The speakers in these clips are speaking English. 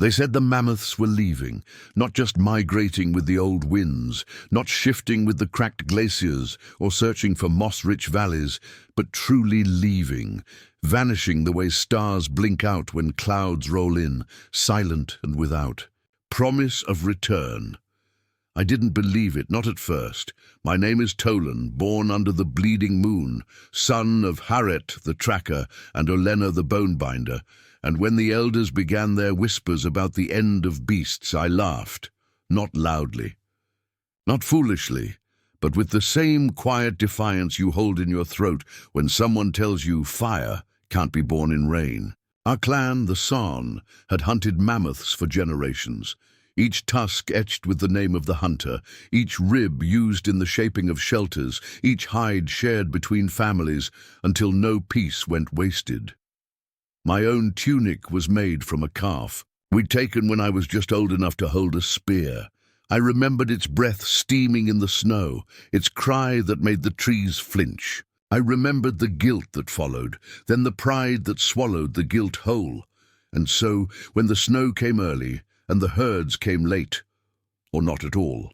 They said the mammoths were leaving, not just migrating with the old winds, not shifting with the cracked glaciers or searching for moss-rich valleys, but truly leaving, vanishing the way stars blink out when clouds roll in, silent and without. Promise of return. I didn't believe it, not at first. My name is Tolan, born under the bleeding moon, son of Haret the tracker and Olenna the bonebinder, and when the elders began their whispers about the end of beasts, I laughed, not loudly, not foolishly, but with the same quiet defiance you hold in your throat when someone tells you fire can't be born in rain. Our clan, the San, had hunted mammoths for generations, each tusk etched with the name of the hunter, each rib used in the shaping of shelters, each hide shared between families until no piece went wasted. My own tunic was made from a calf we'd taken when I was just old enough to hold a spear. I remembered its breath steaming in the snow, its cry that made the trees flinch. I remembered the guilt that followed, then the pride that swallowed the guilt whole. And so, when the snow came early, and the herds came late, or not at all,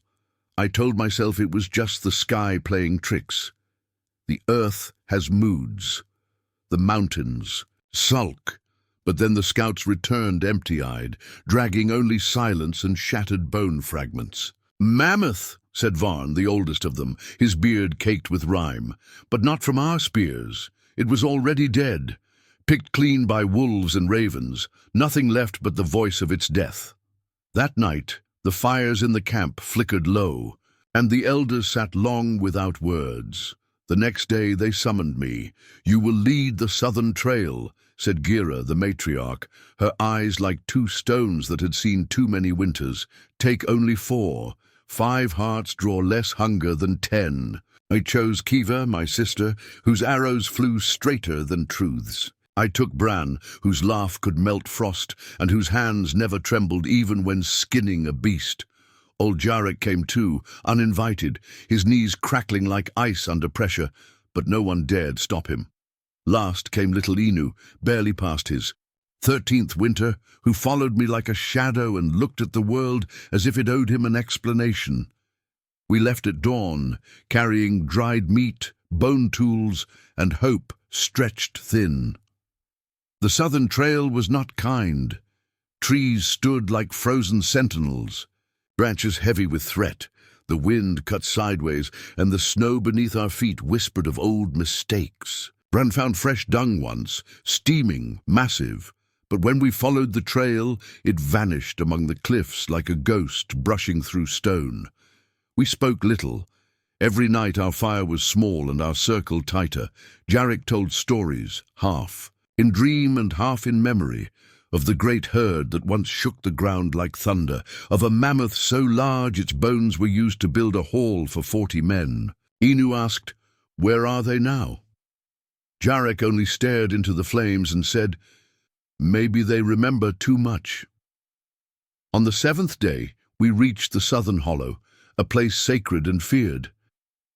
I told myself it was just the sky playing tricks. The earth has moods. The mountains sulk. But then the scouts returned empty-eyed, dragging only silence and shattered bone fragments. "Mammoth," said Varn, the oldest of them, his beard caked with rime. "But not from our spears. It was already dead, picked clean by wolves and ravens, nothing left but the voice of its death." That night, the fires in the camp flickered low, and the elders sat long without words. The next day they summoned me. "You will lead the southern trail," said Gira, the matriarch, her eyes like two stones that had seen too many winters. "Take only 4. 5 hearts draw less hunger than 10. I chose Kiva, my sister, whose arrows flew straighter than truths. I took Bran, whose laugh could melt frost, and whose hands never trembled even when skinning a beast. Old Jarek came too, uninvited, his knees crackling like ice under pressure, but no one dared stop him. Last came little Inu, barely past his 13th winter, who followed me like a shadow and looked at the world as if it owed him an explanation. We left at dawn, carrying dried meat, bone tools, and hope stretched thin. The southern trail was not kind. Trees stood like frozen sentinels, branches heavy with threat. The wind cut sideways, and the snow beneath our feet whispered of old mistakes. Bran found fresh dung once, steaming, massive, but when we followed the trail, it vanished among the cliffs like a ghost brushing through stone. We spoke little. Every night our fire was small and our circle tighter. Jarek told stories, half in dream and half in memory, of the great herd that once shook the ground like thunder, of a mammoth so large its bones were used to build a hall for 40 men. Inu asked, "Where are they now?" Jarek only stared into the flames and said, "Maybe they remember too much." On the 7th day, we reached the southern hollow, a place sacred and feared.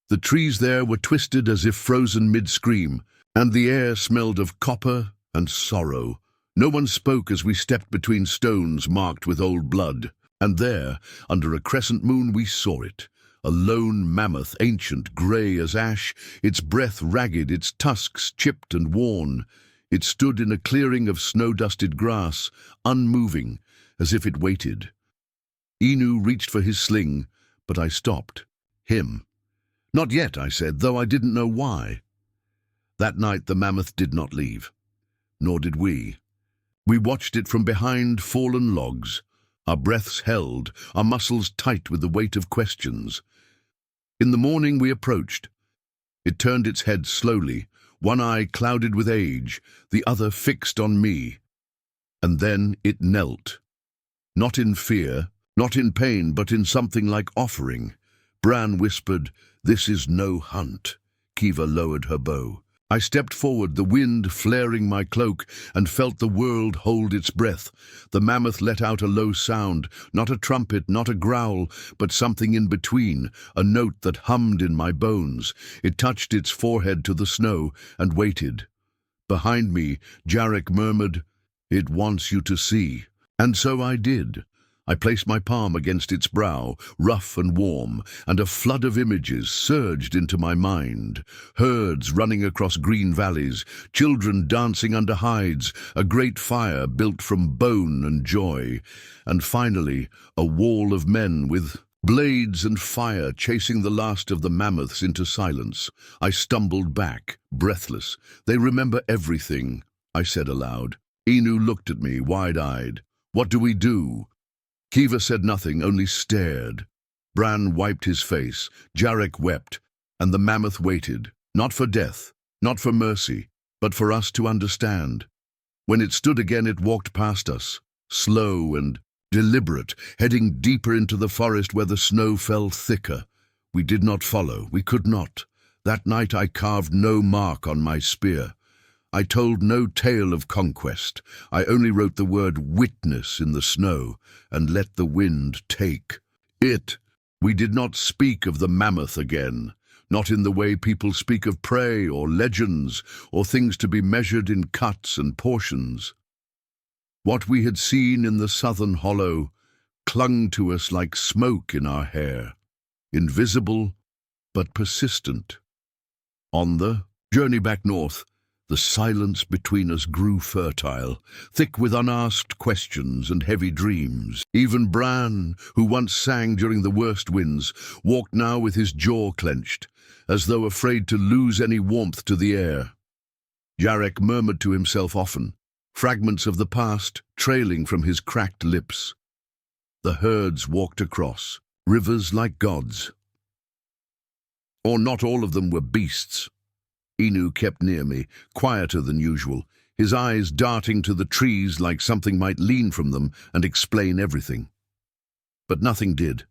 The trees there were twisted as if frozen mid-scream, and the air smelled of copper and sorrow. No one spoke as we stepped between stones marked with old blood, and there, under a crescent moon, we saw it. A lone mammoth, ancient, grey as ash, its breath ragged, its tusks chipped and worn. It stood in a clearing of snow-dusted grass, unmoving, as if it waited. Inu reached for his sling, but I stopped. Him. "Not yet," I said, though I didn't know why. That night the mammoth did not leave. Nor did we. We watched it from behind fallen logs, our breaths held, our muscles tight with the weight of questions. In the morning we approached. It turned its head slowly, one eye clouded with age, the other fixed on me. And then it knelt. Not in fear, not in pain, but in something like offering. Bran whispered, "This is no hunt." Kiva lowered her bow. I stepped forward, the wind flaring my cloak, and felt the world hold its breath. The mammoth let out a low sound, not a trumpet, not a growl, but something in between, a note that hummed in my bones. It touched its forehead to the snow and waited. Behind me, Jarek murmured, "It wants you to see." And so I did. I placed my palm against its brow, rough and warm, and a flood of images surged into my mind. Herds running across green valleys, children dancing under hides, a great fire built from bone and joy, and finally a wall of men with blades and fire chasing the last of the mammoths into silence. I stumbled back, breathless. "They remember everything," I said aloud. Inu looked at me, wide-eyed. "What do we do?" Kiva said nothing, only stared. Bran wiped his face, Jarek wept, and the mammoth waited, not for death, not for mercy, but for us to understand. When it stood again, it walked past us, slow and deliberate, heading deeper into the forest where the snow fell thicker. We did not follow, we could not. That night I carved no mark on my spear. I told no tale of conquest. I only wrote the word witness in the snow and let the wind take it. We did not speak of the mammoth again, not in the way people speak of prey or legends or things to be measured in cuts and portions. What we had seen in the southern hollow clung to us like smoke in our hair, invisible but persistent. On the journey back north, the silence between us grew fertile, thick with unasked questions and heavy dreams. Even Bran, who once sang during the worst winds, walked now with his jaw clenched, as though afraid to lose any warmth to the air. Jarek murmured to himself often, fragments of the past trailing from his cracked lips. The herds walked across, rivers like gods. Or not all of them were beasts. Inu kept near me, quieter than usual, his eyes darting to the trees like something might lean from them and explain everything. But nothing did.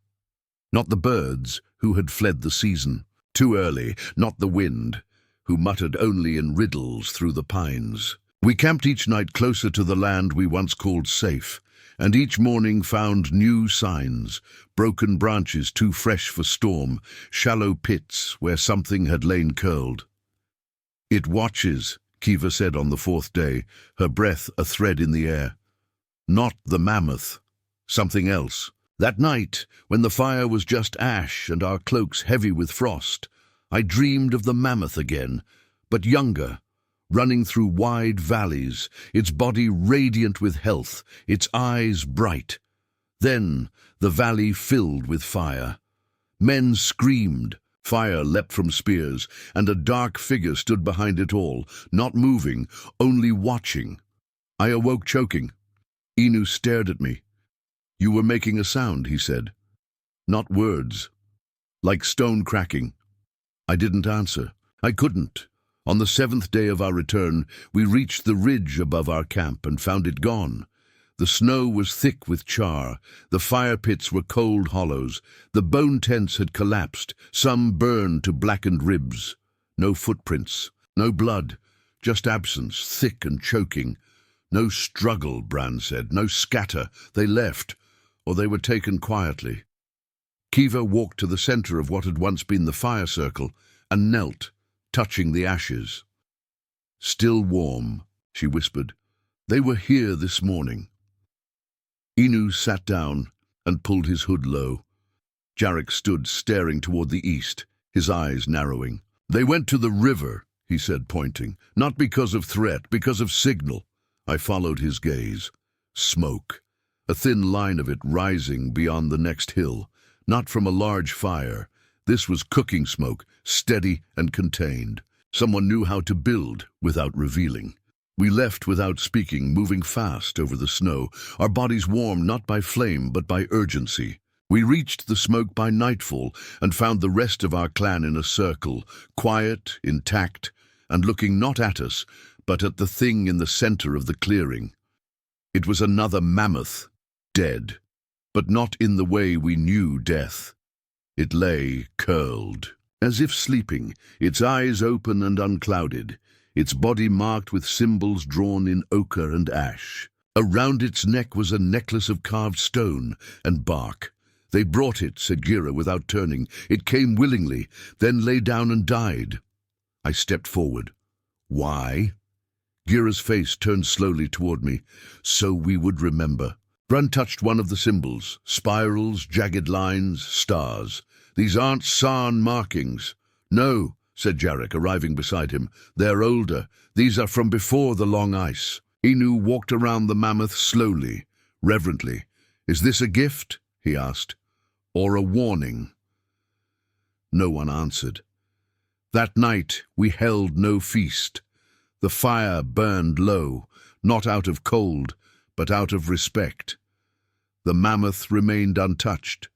Not the birds, who had fled the season. Too early, not the wind, who muttered only in riddles through the pines. We camped each night closer to the land we once called safe, and each morning found new signs, broken branches too fresh for storm, shallow pits where something had lain curled. "It watches," Kiva said on the fourth day, her breath a thread in the air. "Not the mammoth, something else." That night, when the fire was just ash and our cloaks heavy with frost, I dreamed of the mammoth again, but younger, running through wide valleys, its body radiant with health, its eyes bright. Then the valley filled with fire. Men screamed, fire leapt from spears, and a dark figure stood behind it all, not moving, only watching. I awoke choking. Inu stared at me. "You were making a sound," he said. "Not words. Like stone cracking." I didn't answer. I couldn't. On the seventh day of our return, we reached the ridge above our camp and found it gone. The snow was thick with char, the fire pits were cold hollows, the bone tents had collapsed, some burned to blackened ribs. No footprints, no blood, just absence, thick and choking. "No struggle," Bran said, "no scatter. They left, or they were taken quietly." Kiva walked to the center of what had once been the fire circle and knelt, touching the ashes. "Still warm," she whispered. "They were here this morning." Inu sat down and pulled his hood low. Jarek stood staring toward the east, his eyes narrowing. "They went to the river," he said, pointing. "Not because of threat, because of signal." I followed his gaze. Smoke, a thin line of it rising beyond the next hill, not from a large fire. This was cooking smoke, steady and contained. Someone knew how to build without revealing. We left without speaking, moving fast over the snow, our bodies warm not by flame but by urgency. We reached the smoke by nightfall and found the rest of our clan in a circle, quiet, intact, and looking not at us, but at the thing in the center of the clearing. It was another mammoth, dead, but not in the way we knew death. It lay curled, as if sleeping, its eyes open and unclouded, its body marked with symbols drawn in ochre and ash. Around its neck was a necklace of carved stone and bark. "They brought it," said Gira without turning. "It came willingly, then lay down and died." I stepped forward. "Why?" Gira's face turned slowly toward me. "So we would remember." Brun touched one of the symbols. Spirals, jagged lines, stars. These aren't Sarn markings. No, said Jarek, arriving beside him. They're older. These are from before the long ice. Inu walked around the mammoth slowly, reverently. Is this a gift? He asked. Or a warning? No one answered. That night we held no feast. The fire burned low, not out of cold, but out of respect. The mammoth remained untouched.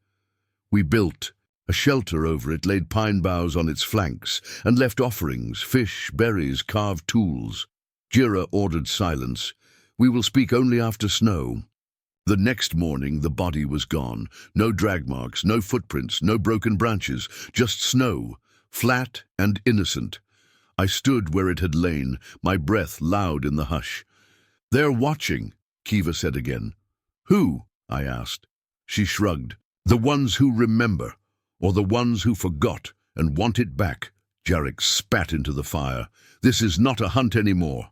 We built a shelter over it, laid pine boughs on its flanks, and left offerings, fish, berries, carved tools. Jira ordered silence. We will speak only after snow. The next morning the body was gone. No drag marks, no footprints, no broken branches, just snow, flat and innocent. I stood where it had lain, my breath loud in the hush. They're watching, Kiva said again. Who? I asked. She shrugged. The ones who remember, or the ones who forgot and want it back. Jarek spat into the fire. This is not a hunt anymore.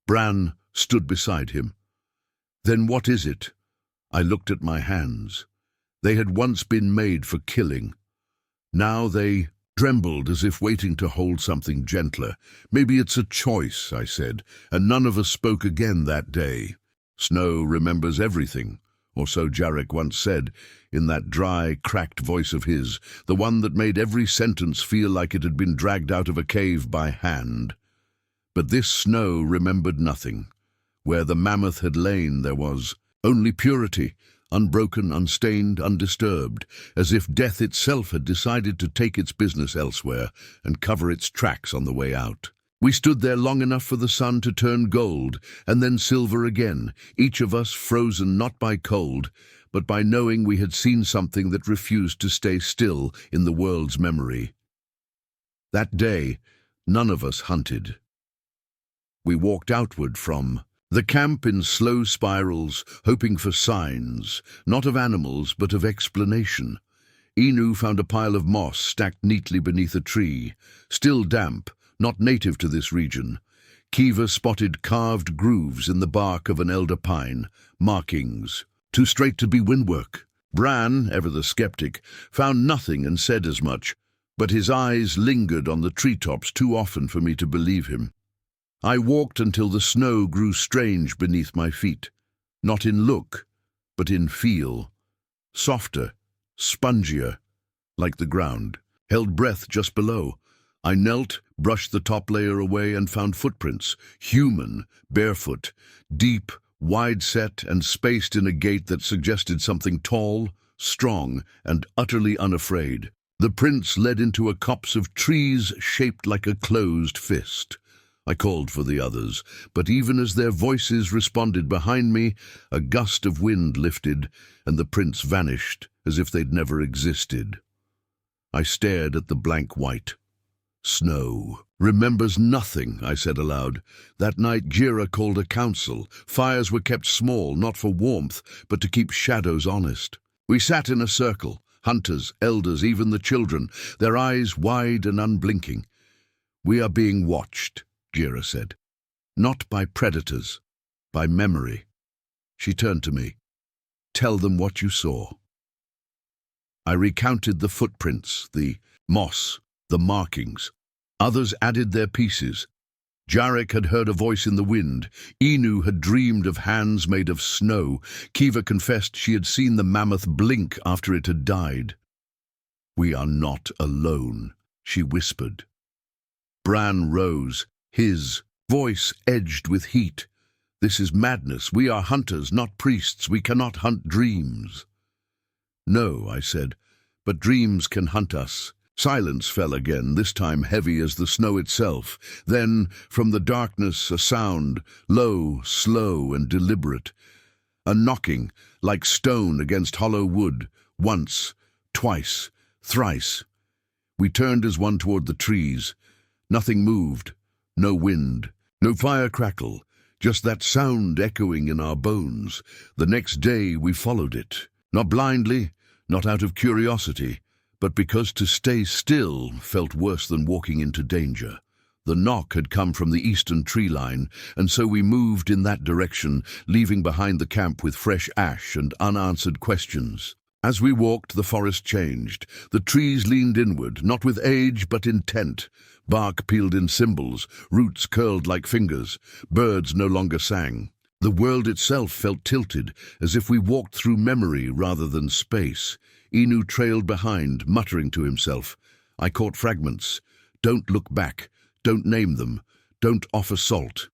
Bran stood beside him. Then what is it? I looked at my hands. They had once been made for killing. Now they trembled as if waiting to hold something gentler. Maybe it's a choice, I said, and none of us spoke again that day. Snow remembers everything, or so Jarek once said, in that dry, cracked voice of his, the one that made every sentence feel like it had been dragged out of a cave by hand. But this snow remembered nothing. Where the mammoth had lain there was only purity, unbroken, unstained, undisturbed, as if death itself had decided to take its business elsewhere and cover its tracks on the way out. We stood there long enough for the sun to turn gold, and then silver again, each of us frozen not by cold, but by knowing we had seen something that refused to stay still in the world's memory. That day, none of us hunted. We walked outward from the camp in slow spirals, hoping for signs, not of animals but of explanation. Inu found a pile of moss stacked neatly beneath a tree, still damp, not native to this region. Kiva spotted carved grooves in the bark of an elder pine, markings, too straight to be windwork. Bran, ever the skeptic, found nothing and said as much, but his eyes lingered on the treetops too often for me to believe him. I walked until the snow grew strange beneath my feet, not in look, but in feel. Softer, spongier, like the ground, held breath just below. I knelt, brushed the top layer away, and found footprints, human, barefoot, deep, wide-set and spaced in a gait that suggested something tall, strong, and utterly unafraid. The prints led into a copse of trees shaped like a closed fist. I called for the others, but even as their voices responded behind me, a gust of wind lifted, and the prints vanished as if they'd never existed. I stared at the blank white. Snow remembers nothing, I said aloud. That night Jira called a council. Fires were kept small, not for warmth, but to keep shadows honest. We sat in a circle, hunters, elders, even the children, their eyes wide and unblinking. We are being watched, Jira said. Not by predators, by memory. She turned to me. Tell them what you saw. I recounted the footprints, the moss, the markings. Others added their pieces. Jarek had heard a voice in the wind. Inu had dreamed of hands made of snow. Kiva confessed she had seen the mammoth blink after it had died. We are not alone, she whispered. Bran rose, his voice edged with heat. This is madness. We are hunters, not priests. We cannot hunt dreams. No, I said, but dreams can hunt us. Silence fell again, this time heavy as the snow itself. Then, from the darkness, a sound, low, slow, and deliberate. A knocking, like stone against hollow wood, once, twice, thrice. We turned as one toward the trees. Nothing moved, no wind, no fire crackle, just that sound echoing in our bones. The next day we followed it, not blindly, not out of curiosity, but because to stay still felt worse than walking into danger. The knock had come from the eastern tree line, and so we moved in that direction, leaving behind the camp with fresh ash and unanswered questions. As we walked, the forest changed. The trees leaned inward, not with age but intent. Bark peeled in symbols, roots curled like fingers. Birds no longer sang. The world itself felt tilted, as if we walked through memory rather than space. Inu trailed behind, muttering to himself. I caught fragments. Don't look back. Don't name them. Don't offer salt.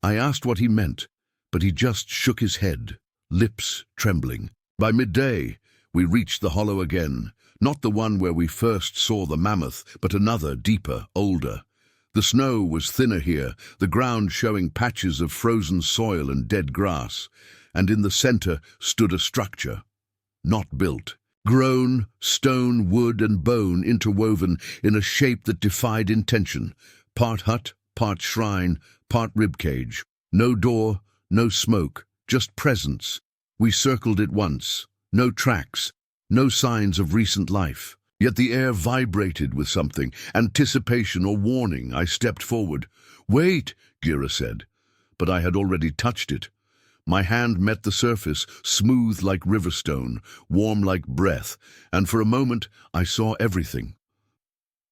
I asked what he meant, but he just shook his head, lips trembling. By midday, we reached the hollow again, not the one where we first saw the mammoth, but another, deeper, older. The snow was thinner here, the ground showing patches of frozen soil and dead grass, and in the center stood a structure, not built. Grown, stone, wood, and bone interwoven in a shape that defied intention. Part hut, part shrine, part ribcage. No door, no smoke, just presence. We circled it once. No tracks, no signs of recent life. Yet the air vibrated with something, anticipation or warning. I stepped forward. Wait, Gira said. But I had already touched it. My hand met the surface, smooth like riverstone, warm like breath, and for a moment I saw everything.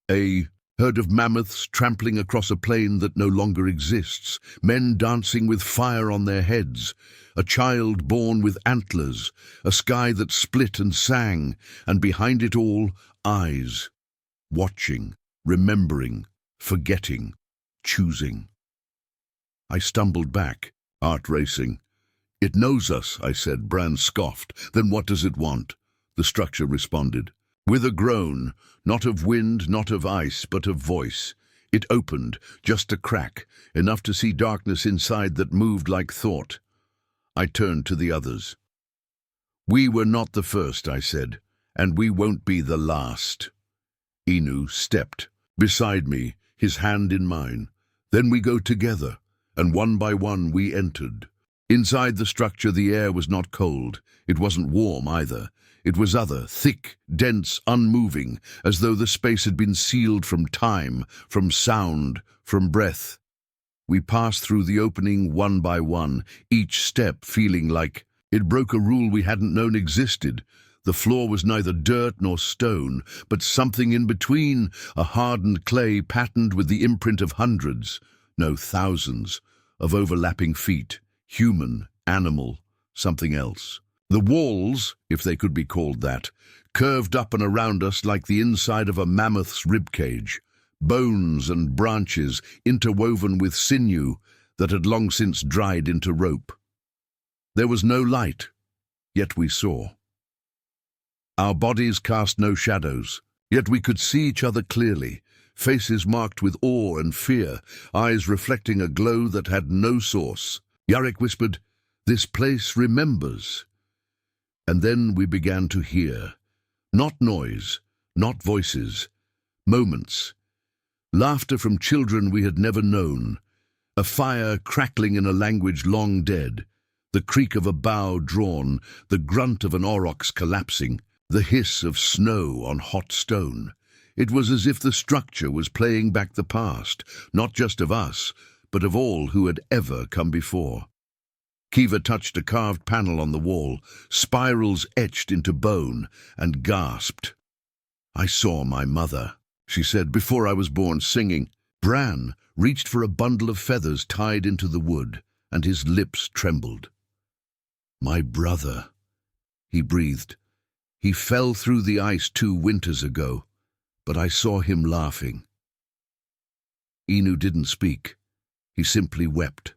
A herd of mammoths trampling across a plain that no longer exists, men dancing with fire on their heads, a child born with antlers, a sky that split and sang, and behind it all, eyes, watching, remembering, forgetting, choosing. I stumbled back, heart racing. It knows us, I said. Bran scoffed. Then what does it want? The structure responded. With a groan, not of wind, not of ice, but of voice. It opened, just a crack, enough to see darkness inside that moved like thought. I turned to the others. We were not the first, I said, and we won't be the last. Inu stepped beside me, his hand in mine. Then we go together, and one by one we entered. Inside the structure the air was not cold. It wasn't warm either. It was other, thick, dense, unmoving, as though the space had been sealed from time, from sound, from breath. We passed through the opening one by one, each step feeling like it broke a rule we hadn't known existed. The floor was neither dirt nor stone, but something in between, a hardened clay patterned with the imprint of hundreds, no thousands, of overlapping feet. Human, animal, something else. The walls, if they could be called that, curved up and around us like the inside of a mammoth's ribcage, bones and branches interwoven with sinew that had long since dried into rope. There was no light, yet we saw. Our bodies cast no shadows, yet we could see each other clearly, faces marked with awe and fear, eyes reflecting a glow that had no source. Yarrick whispered, "This place remembers." And then we began to hear. Not noise, not voices, moments. Laughter from children we had never known. A fire crackling in a language long dead. The creak of a bough drawn, the grunt of an aurochs collapsing, the hiss of snow on hot stone. It was as if the structure was playing back the past, not just of us, but of all who had ever come before. Kiva touched a carved panel on the wall, spirals etched into bone, and gasped. "I saw my mother," she said, "before I was born, singing." Bran reached for a bundle of feathers tied into the wood, and his lips trembled. "My brother," he breathed. "He fell through the ice 2 winters ago, but I saw him laughing." Inu didn't speak. He simply wept.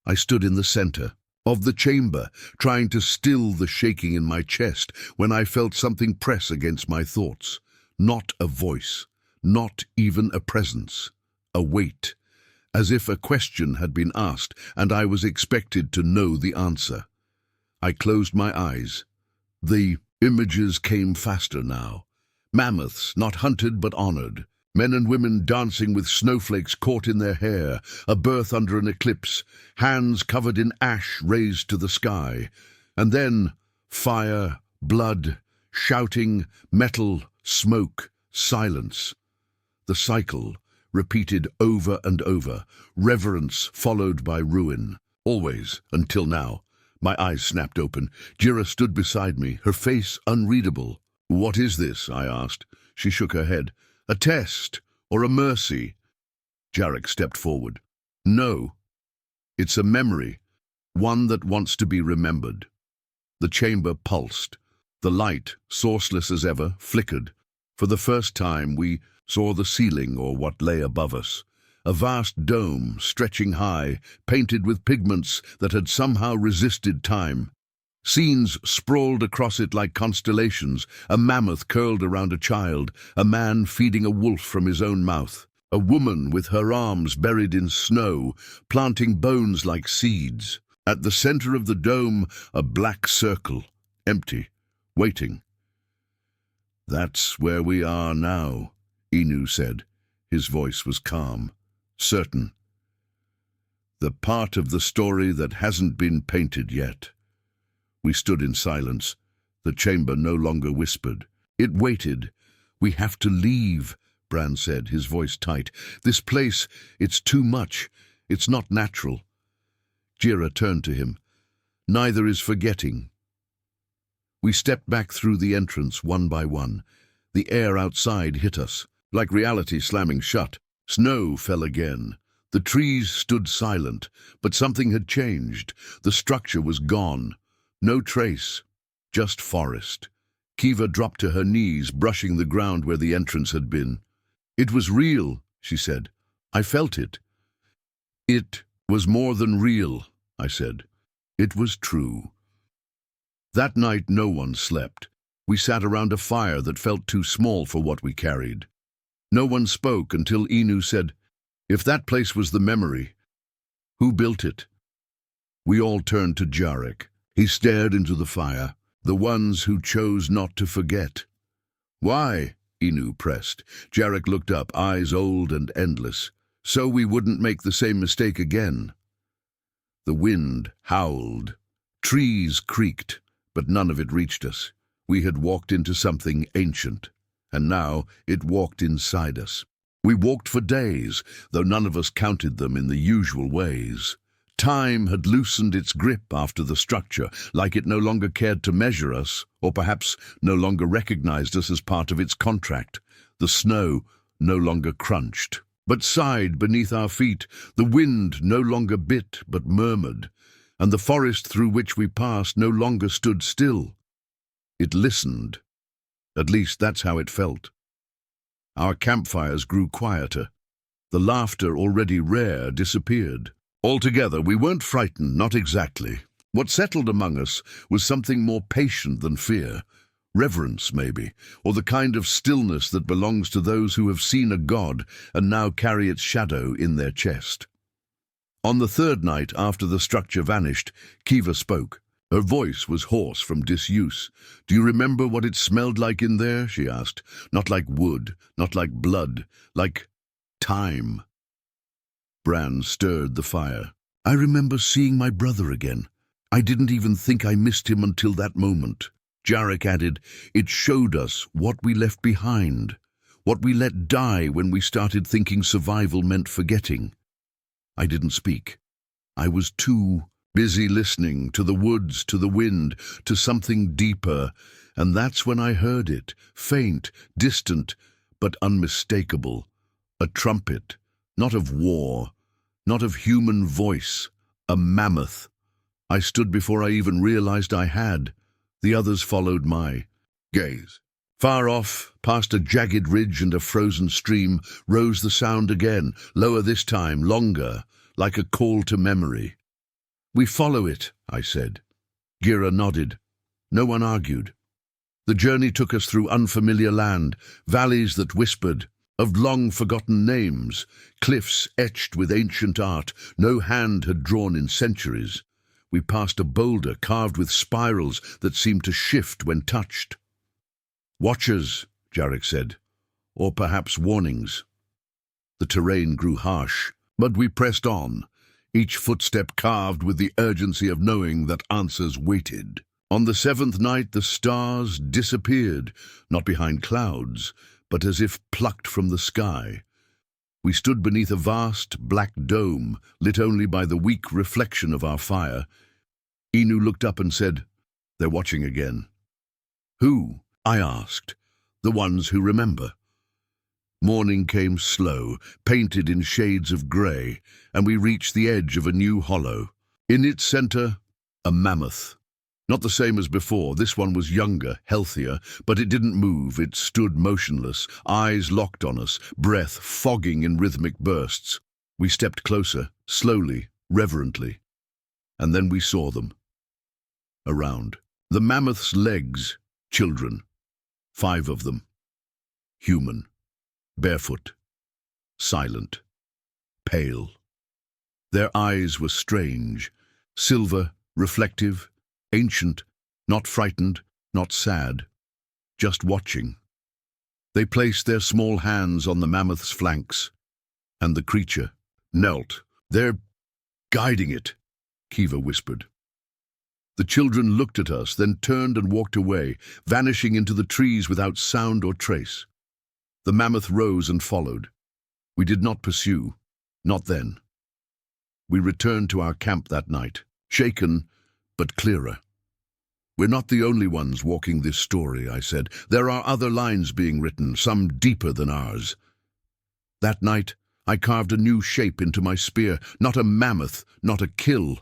I stood in the center of the chamber, trying to still the shaking in my chest when I felt something press against my thoughts. Not a voice, not even a presence, a weight, as if a question had been asked and I was expected to know the answer. I closed my eyes. The images came faster now. Mammoths, not hunted but honored. Men and women dancing with snowflakes caught in their hair, a birth under an eclipse, hands covered in ash raised to the sky. And then fire, blood, shouting, metal, smoke, silence. The cycle, repeated over and over, reverence followed by ruin. Always, until now. My eyes snapped open. Jira stood beside me, her face unreadable. "What is this?" I asked. She shook her head. "A test, or a mercy?" Jarek stepped forward. "No. It's a memory, one that wants to be remembered." The chamber pulsed. The light, sourceless as ever, flickered. For the first time we saw the ceiling, or what lay above us. A vast dome, stretching high, painted with pigments that had somehow resisted time. Scenes sprawled across it like constellations, a mammoth curled around a child, a man feeding a wolf from his own mouth, a woman with her arms buried in snow, planting bones like seeds. At the center of the dome, a black circle, empty, waiting. "That's where we are now," Inu said. His voice was calm, certain. "The part of the story that hasn't been painted yet." We stood in silence. The chamber no longer whispered. It waited. "We have to leave," Bran said, his voice tight. "This place, it's too much. It's not natural." Jira turned to him. "Neither is forgetting." We stepped back through the entrance one by one. The air outside hit us, like reality slamming shut. Snow fell again. The trees stood silent, but something had changed. The structure was gone. No trace, just forest. Kiva dropped to her knees, brushing the ground where the entrance had been. "It was real," she said. "I felt it." "It was more than real," I said. "It was true." That night no one slept. We sat around a fire that felt too small for what we carried. No one spoke until Inu said, "If that place was the memory, who built it?" We all turned to Jarek. He stared into the fire. "The ones who chose not to forget." "Why?" Inu pressed. Jarek looked up, eyes old and endless. "So we wouldn't make the same mistake again." The wind howled. Trees creaked, but none of it reached us. We had walked into something ancient, and now it walked inside us. We walked for days, though none of us counted them in the usual ways. Time had loosened its grip after the structure, like it no longer cared to measure us, or perhaps no longer recognized us as part of its contract. The snow no longer crunched, but sighed beneath our feet. The wind no longer bit, but murmured, and the forest through which we passed no longer stood still. It listened. At least that's how it felt. Our campfires grew quieter. The laughter, already rare, disappeared. Altogether, we weren't frightened, not exactly. What settled among us was something more patient than fear. Reverence, maybe, or the kind of stillness that belongs to those who have seen a god and now carry its shadow in their chest. On the third night after the structure vanished, Kiva spoke. Her voice was hoarse from disuse. "Do you remember what it smelled like in there?" she asked. "Not like wood, not like blood, like time." Bran stirred the fire. "I remember seeing my brother again. I didn't even think I missed him until that moment." Jarek added, "It showed us what we left behind, what we let die when we started thinking survival meant forgetting." I didn't speak. I was too busy listening to the woods, to the wind, to something deeper, and that's when I heard it, faint, distant, but unmistakable. A trumpet, not of war, not of human voice, a mammoth. I stood before I even realized I had. The others followed my gaze. Far off, past a jagged ridge and a frozen stream, rose the sound again, lower this time, longer, like a call to memory. "We follow it," I said. Gira nodded. No one argued. The journey took us through unfamiliar land, valleys that whispered, of long-forgotten names, cliffs etched with ancient art no hand had drawn in centuries. We passed a boulder carved with spirals that seemed to shift when touched. "Watchers," Jarek said, "or perhaps warnings." The terrain grew harsh, but we pressed on, each footstep carved with the urgency of knowing that answers waited. On the seventh night the stars disappeared, not behind clouds, but as if plucked from the sky. We stood beneath a vast, black dome, lit only by the weak reflection of our fire. Inu looked up and said, "They're watching again." "Who?" I asked. "The ones who remember." Morning came slow, painted in shades of grey, and we reached the edge of a new hollow. In its centre, a mammoth. Not the same as before. This one was younger, healthier, but it didn't move. It stood motionless, eyes locked on us, breath fogging in rhythmic bursts. We stepped closer, slowly, reverently, and then we saw them. Around. The mammoth's legs, children. 5 of them. Human. Barefoot. Silent. Pale. Their eyes were strange, silver, reflective, ancient, not frightened, not sad, just watching. They placed their small hands on the mammoth's flanks, and the creature knelt. "They're guiding it," Kiva whispered. The children looked at us, then turned and walked away, vanishing into the trees without sound or trace. The mammoth rose and followed. We did not pursue, not then. We returned to our camp that night, shaken but clearer. "We're not the only ones walking this story," I said. "There are other lines being written, some deeper than ours." That night, I carved a new shape into my spear, not a mammoth, not a kill,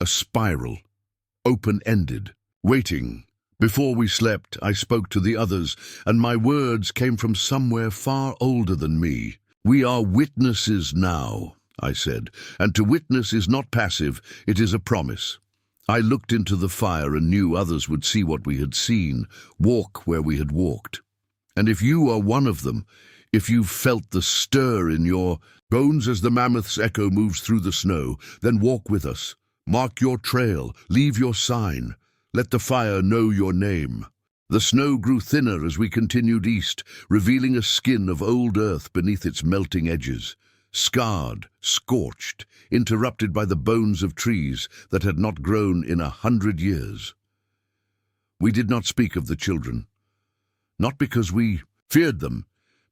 a spiral, open-ended, waiting. Before we slept, I spoke to the others, and my words came from somewhere far older than me. "We are witnesses now," I said, "and to witness is not passive, it is a promise." I looked into the fire and knew others would see what we had seen, walk where we had walked. And if you are one of them, if you've felt the stir in your bones as the mammoth's echo moves through the snow, then walk with us. Mark your trail, leave your sign. Let the fire know your name. The snow grew thinner as we continued east, revealing a skin of old earth beneath its melting edges. Scarred, scorched, interrupted by the bones of trees that had not grown in 100 years. We did not speak of the children, not because we feared them,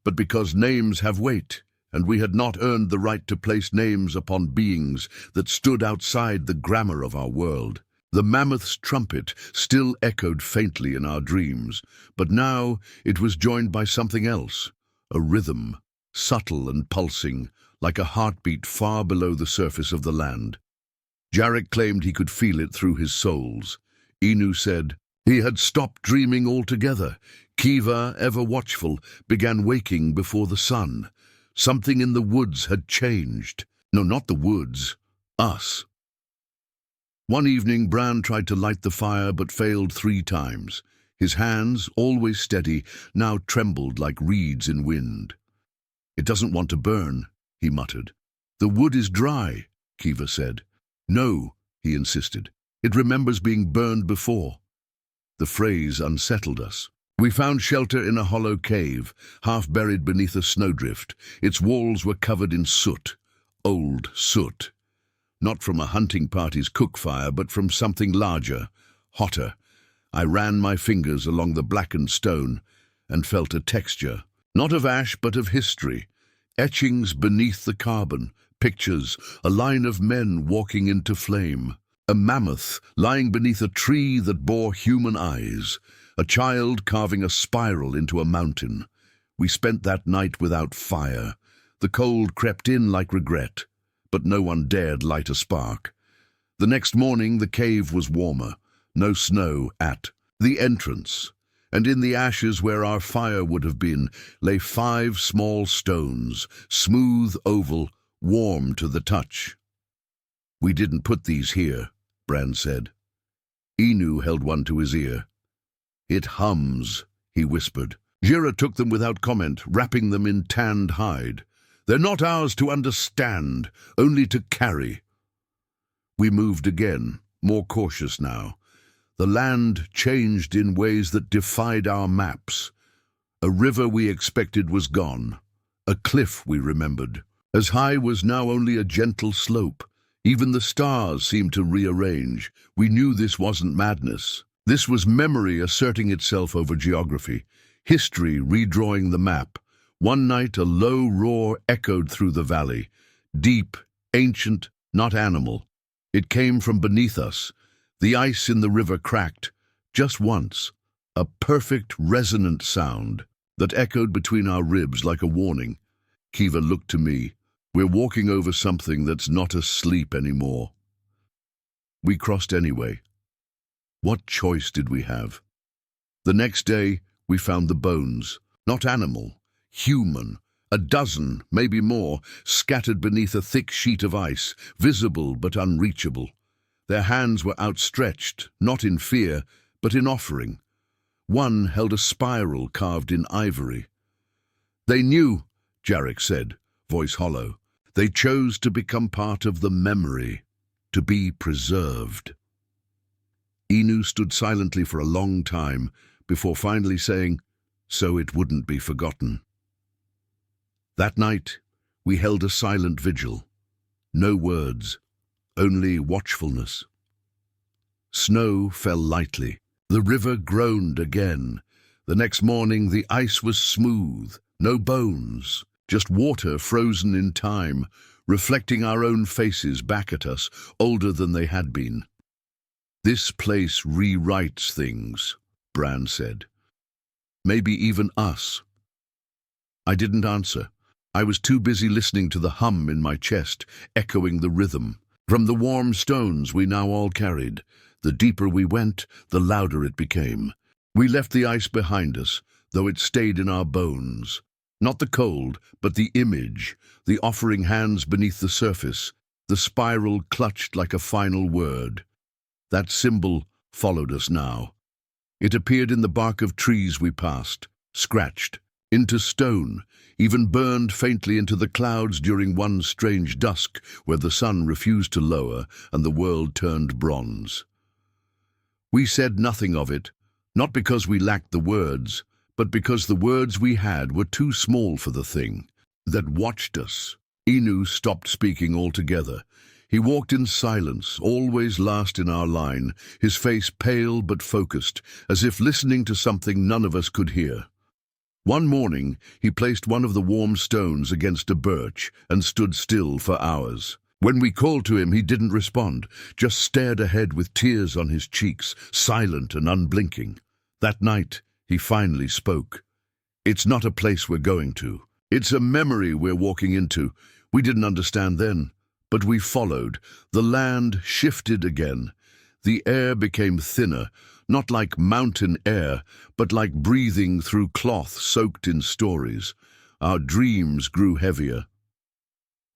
but because names have weight, and we had not earned the right to place names upon beings that stood outside the grammar of our world. The mammoth's trumpet still echoed faintly in our dreams, but now it was joined by something else, a rhythm, subtle and pulsing, like a heartbeat far below the surface of the land. Jarek claimed he could feel it through his soles. Inu said he had stopped dreaming altogether. Kiva, ever watchful, began waking before the sun. Something in the woods had changed. No, not the woods. Us. One evening, Bran tried to light the fire but failed 3 times. His hands, always steady, now trembled like reeds in wind. "It doesn't want to burn," he muttered. "The wood is dry," Kiva said. "No," he insisted. "It remembers being burned before." The phrase unsettled us. We found shelter in a hollow cave, half buried beneath a snowdrift. Its walls were covered in soot, old soot. Not from a hunting party's cook fire, but from something larger, hotter. I ran my fingers along the blackened stone and felt a texture, not of ash but of history. Etchings beneath the carbon, pictures, a line of men walking into flame. A mammoth lying beneath a tree that bore human eyes. A child carving a spiral into a mountain. We spent that night without fire. The cold crept in like regret, but no one dared light a spark. The next morning the cave was warmer. No snow at the entrance. And in the ashes where our fire would have been lay 5 small stones, smooth, oval, warm to the touch. "We didn't put these here," Bran said. Inu held one to his ear. "It hums," he whispered. Jira took them without comment, wrapping them in tanned hide. "They're not ours to understand, only to carry." We moved again, more cautious now. The land changed in ways that defied our maps. A river we expected was gone. A cliff we remembered. As high was now only a gentle slope. Even the stars seemed to rearrange. We knew this wasn't madness. This was memory asserting itself over geography. History redrawing the map. One night a low roar echoed through the valley, deep, ancient, not animal. It came from beneath us. The ice in the river cracked, just once, a perfect resonant sound that echoed between our ribs like a warning. Kiva looked to me. We're walking over something that's not asleep anymore. We crossed anyway. What choice did we have? The next day, we found the bones, not animal, human, a dozen, maybe more, scattered beneath a thick sheet of ice, visible but unreachable. Their hands were outstretched, not in fear, but in offering. One held a spiral carved in ivory. They knew, Jarek said, voice hollow. They chose to become part of the memory, to be preserved. Inu stood silently for a long time before finally saying, so it wouldn't be forgotten. That night, we held a silent vigil. No words, only watchfulness. Snow fell lightly. The river groaned again. The next morning, the ice was smooth, no bones, just water frozen in time, reflecting our own faces back at us, older than they had been. This place rewrites things, Bran said. Maybe even us. I didn't answer. I was too busy listening to the hum in my chest, echoing the rhythm. From the warm stones we now all carried, the deeper we went, the louder it became. We left the ice behind us, though it stayed in our bones. Not the cold, but the image, the offering hands beneath the surface, the spiral clutched like a final word. That symbol followed us now. It appeared in the bark of trees we passed, scratched, into stone, even burned faintly into the clouds during one strange dusk where the sun refused to lower and the world turned bronze. We said nothing of it, not because we lacked the words, but because the words we had were too small for the thing that watched us. Inu stopped speaking altogether. He walked in silence, always last in our line, his face pale but focused, as if listening to something none of us could hear. One morning, he placed one of the warm stones against a birch and stood still for hours. When we called to him, he didn't respond, just stared ahead with tears on his cheeks, silent and unblinking. That night, he finally spoke. It's not a place we're going to. It's a memory we're walking into. We didn't understand then, but we followed. The land shifted again. The air became thinner, not like mountain air, but like breathing through cloth soaked in stories. Our dreams grew heavier.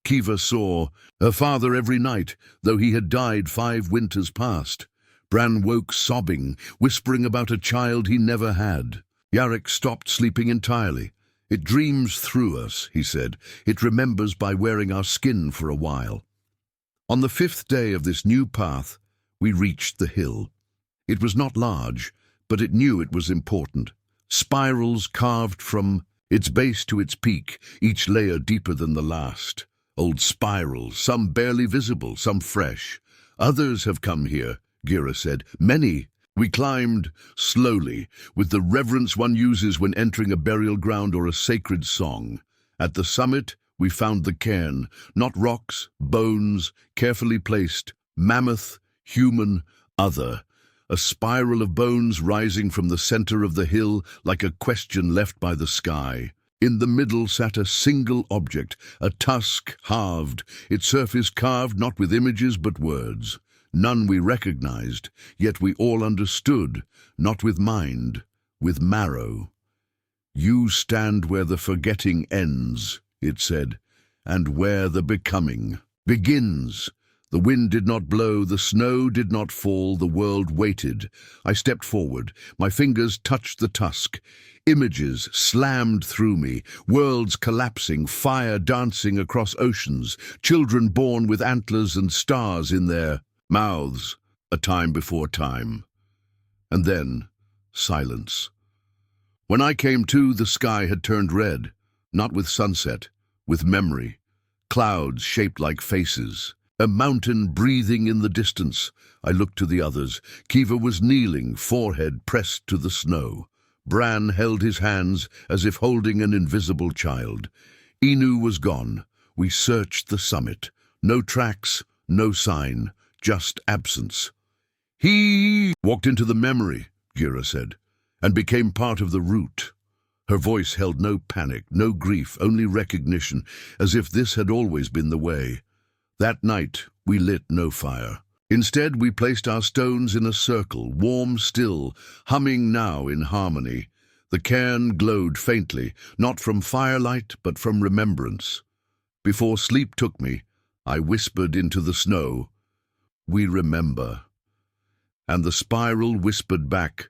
Kiva saw her father every night, though he had died 5 winters past. Bran woke sobbing, whispering about a child he never had. Jarek stopped sleeping entirely. It dreams through us, he said. It remembers by wearing our skin for a while. On the 5th day of this new path, we reached the hill. It was not large, but it knew it was important. Spirals carved from its base to its peak, each layer deeper than the last. Old spirals, some barely visible, some fresh. Others have come here, Gira said. Many. We climbed slowly, with the reverence one uses when entering a burial ground or a sacred song. At the summit, we found the cairn, not rocks, bones, carefully placed, mammoth, human, other. A spiral of bones rising from the center of the hill like a question left by the sky. In the middle sat a single object, a tusk halved, its surface carved not with images but words. None we recognized, yet we all understood, not with mind, with marrow. You stand where the forgetting ends, it said, and where the becoming begins. The wind did not blow, the snow did not fall, the world waited. I stepped forward, my fingers touched the tusk. Images slammed through me, worlds collapsing, fire dancing across oceans, children born with antlers and stars in their mouths, a time before time. And then, silence. When I came to, the sky had turned red, not with sunset, with memory. Clouds shaped like faces. A mountain breathing in the distance. I looked to the others. Kiva was kneeling, forehead pressed to the snow. Bran held his hands as if holding an invisible child. Inu was gone. We searched the summit. No tracks, no sign, just absence. He walked into the memory, Gira said, and became part of the route. Her voice held no panic, no grief, only recognition, as if this had always been the way. That night, we lit no fire. Instead, we placed our stones in a circle, warm still, humming now in harmony. The cairn glowed faintly, not from firelight, but from remembrance. Before sleep took me, I whispered into the snow, "We remember." And the spiral whispered back,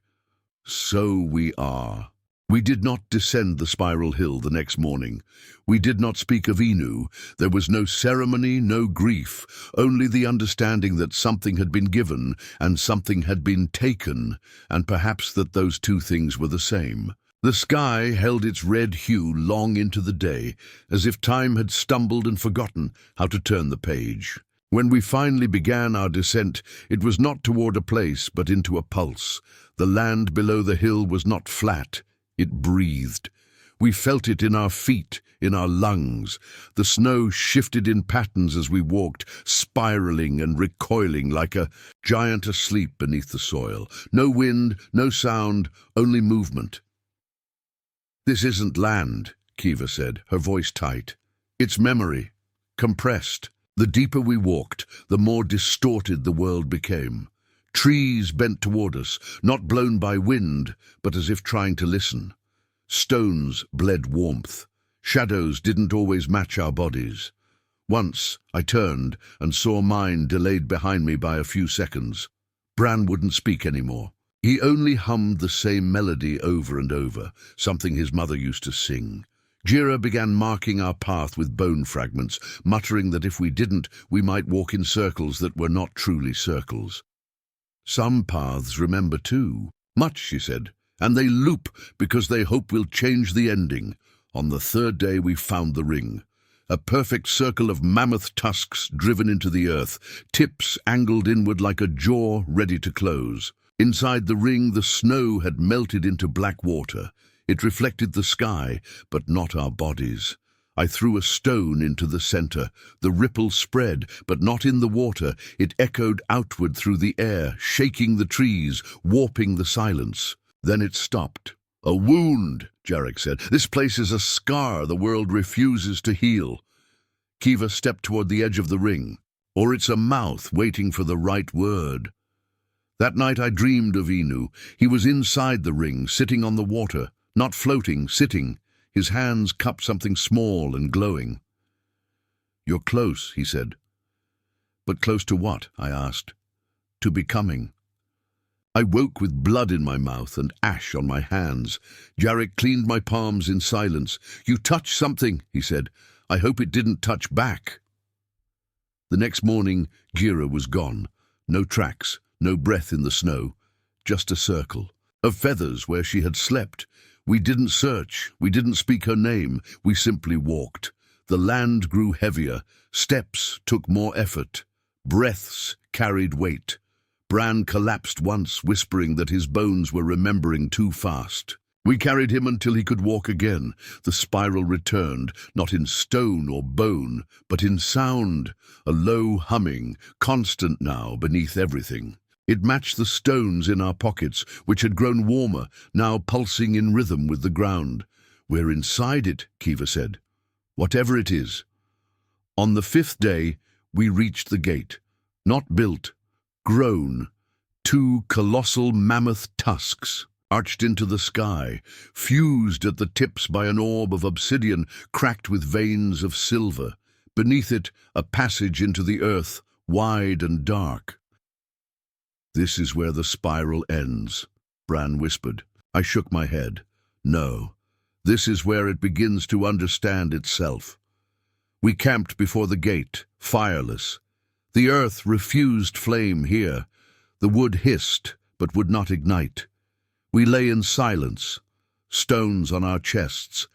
"So we are." We did not descend the spiral hill the next morning. We did not speak of Inu. There was no ceremony, no grief, only the understanding that something had been given and something had been taken, and perhaps that those two things were the same. The sky held its red hue long into the day, as if time had stumbled and forgotten how to turn the page. When we finally began our descent, it was not toward a place, but into a pulse. The land below the hill was not flat. It breathed. We felt it in our feet, in our lungs. The snow shifted in patterns as we walked, spiraling and recoiling like a giant asleep beneath the soil. No wind, no sound, only movement. "This isn't land," Kiva said, her voice tight. "It's memory, compressed." The deeper we walked, the more distorted the world became. Trees bent toward us, not blown by wind, but as if trying to listen. Stones bled warmth. Shadows didn't always match our bodies. Once, I turned and saw mine delayed behind me by a few seconds. Bran wouldn't speak anymore. He only hummed the same melody over and over, something his mother used to sing. Gira began marking our path with bone fragments, muttering that if we didn't, we might walk in circles that were not truly circles. "Some paths remember too. Much," she said, "and they loop because they hope we'll change the ending." On the third day we found the ring. A perfect circle of mammoth tusks driven into the earth, tips angled inward like a jaw ready to close. Inside the ring, the snow had melted into black water. It reflected the sky, but not our bodies. I threw a stone into the center. The ripple spread, but not in the water. It echoed outward through the air, shaking the trees, warping the silence. Then it stopped. "A wound," Jarek said. "This place is a scar the world refuses to heal." Kiva stepped toward the edge of the ring. "Or it's a mouth waiting for the right word." That night I dreamed of Inu. He was inside the ring, sitting on the water, not floating, sitting. His hands cupped something small and glowing. "You're close," he said. "But close to what?" I asked. "To becoming." I woke with blood in my mouth and ash on my hands. Jarek cleaned my palms in silence. "You touched something," he said. "I hope it didn't touch back." The next morning, Gira was gone. No tracks, no breath in the snow, just a circle of feathers where she had slept. We didn't search, we didn't speak her name, we simply walked. The land grew heavier, steps took more effort, breaths carried weight. Bran collapsed once, whispering that his bones were remembering too fast. We carried him until he could walk again. The spiral returned, not in stone or bone, but in sound, a low humming, constant now beneath everything. It matched the stones in our pockets, which had grown warmer, now pulsing in rhythm with the ground. "We're inside it," Kiva said. "Whatever it is." On the fifth day, we reached the gate. Not built, grown. Two colossal mammoth tusks, arched into the sky, fused at the tips by an orb of obsidian cracked with veins of silver. Beneath it, a passage into the earth, wide and dark. "This is where the spiral ends," Bran whispered. I shook my head. "No, this is where it begins to understand itself." We camped before the gate, fireless. The earth refused flame here. The wood hissed, but would not ignite. We lay in silence, stones on our chests,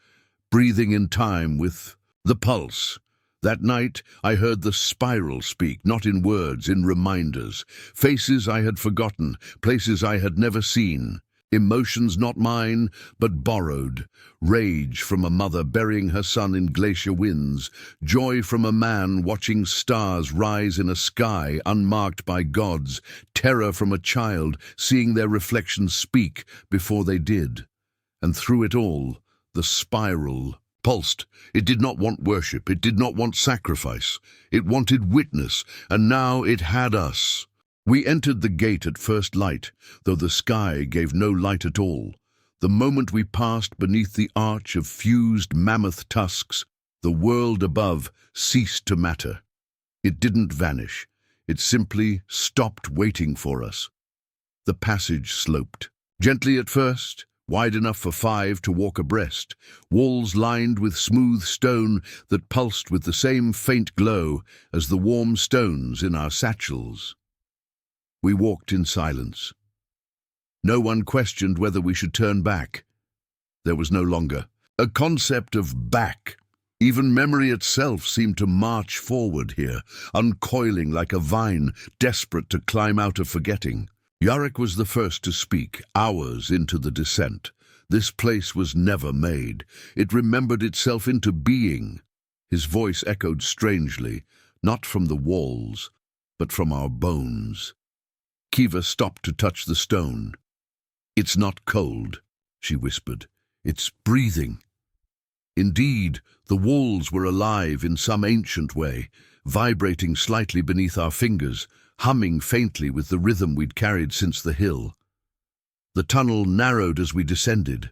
breathing in time with the pulse. That night, I heard the spiral speak, not in words, in reminders. Faces I had forgotten, places I had never seen. Emotions not mine, but borrowed. Rage from a mother burying her son in glacier winds. Joy from a man watching stars rise in a sky unmarked by gods. Terror from a child seeing their reflections speak before they did. And through it all, the spiral pulsed. It did not want worship. It did not want sacrifice. It wanted witness, and now it had us. We entered the gate at first light, though the sky gave no light at all. The moment we passed beneath the arch of fused mammoth tusks, the world above ceased to matter. It didn't vanish. It simply stopped waiting for us. The passage sloped. Gently at first, wide enough for 5 to walk abreast, walls lined with smooth stone that pulsed with the same faint glow as the warm stones in our satchels. We walked in silence. No one questioned whether we should turn back. There was no longer a concept of back. Even memory itself seemed to march forward here, uncoiling like a vine, desperate to climb out of forgetting. Yarrick was the first to speak, hours into the descent. This place was never made. It remembered itself into being. His voice echoed strangely, not from the walls, but from our bones. Kiva stopped to touch the stone. "It's not cold," she whispered. "It's breathing." Indeed, the walls were alive in some ancient way, vibrating slightly beneath our fingers, humming faintly with the rhythm we'd carried since the hill. The tunnel narrowed as we descended,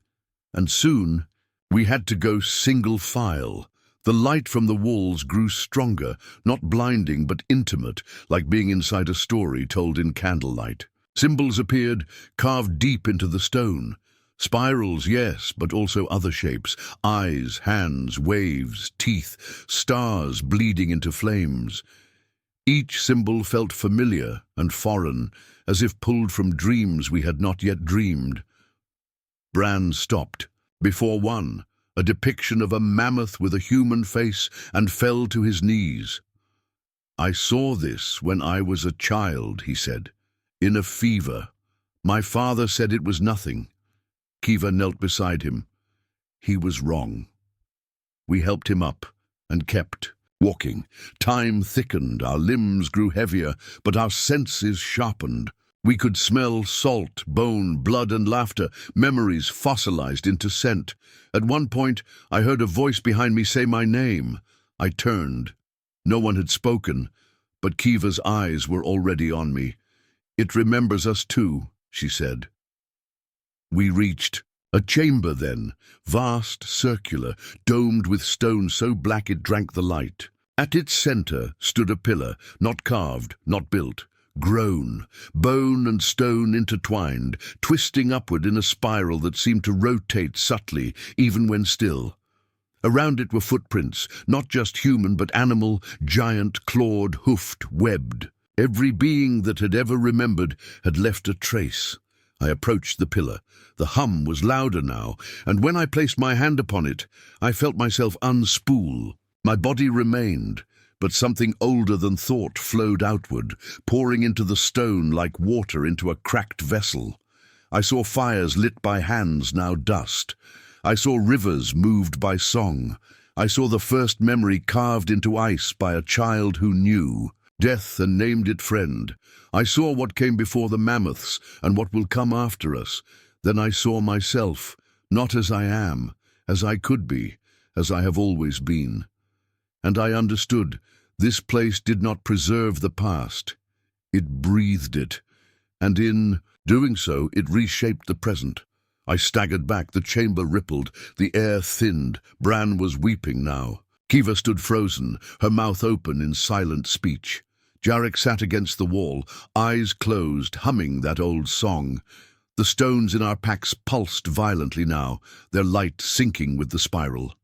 and soon we had to go single file. The light from the walls grew stronger, not blinding but intimate, like being inside a story told in candlelight. Symbols appeared, carved deep into the stone. Spirals, yes, but also other shapes. Eyes, hands, waves, teeth, stars bleeding into flames. Each symbol felt familiar and foreign, as if pulled from dreams we had not yet dreamed. Bran stopped before one, a depiction of a mammoth with a human face, and fell to his knees. "I saw this when I was a child," he said, "in a fever. My father said it was nothing." Kiva knelt beside him. He was wrong. We helped him up and kept walking. Time thickened, our limbs grew heavier, but our senses sharpened. We could smell salt, bone, blood, and laughter, memories fossilized into scent. At one point, I heard a voice behind me say my name. I turned. No one had spoken, but Kiva's eyes were already on me. "It remembers us too," she said. We reached a chamber then, vast, circular, domed with stone so black it drank the light. At its center stood a pillar, not carved, not built. Grown, bone and stone intertwined, twisting upward in a spiral that seemed to rotate subtly, even when still. Around it were footprints, not just human but animal, giant, clawed, hoofed, webbed. Every being that had ever remembered had left a trace. I approached the pillar. The hum was louder now, and when I placed my hand upon it, I felt myself unspool. My body remained, but something older than thought flowed outward, pouring into the stone like water into a cracked vessel. I saw fires lit by hands now dust. I saw rivers moved by song. I saw the first memory carved into ice by a child who knew death and named it friend. I saw what came before the mammoths and what will come after us. Then I saw myself, not as I am, as I could be, as I have always been. And I understood. This place did not preserve the past. It breathed it, and in doing so, it reshaped the present. I staggered back, the chamber rippled, the air thinned. Bran was weeping now. Kiva stood frozen, her mouth open in silent speech. Jarek sat against the wall, eyes closed, humming that old song. The stones in our packs pulsed violently now, their light sinking with the spiral.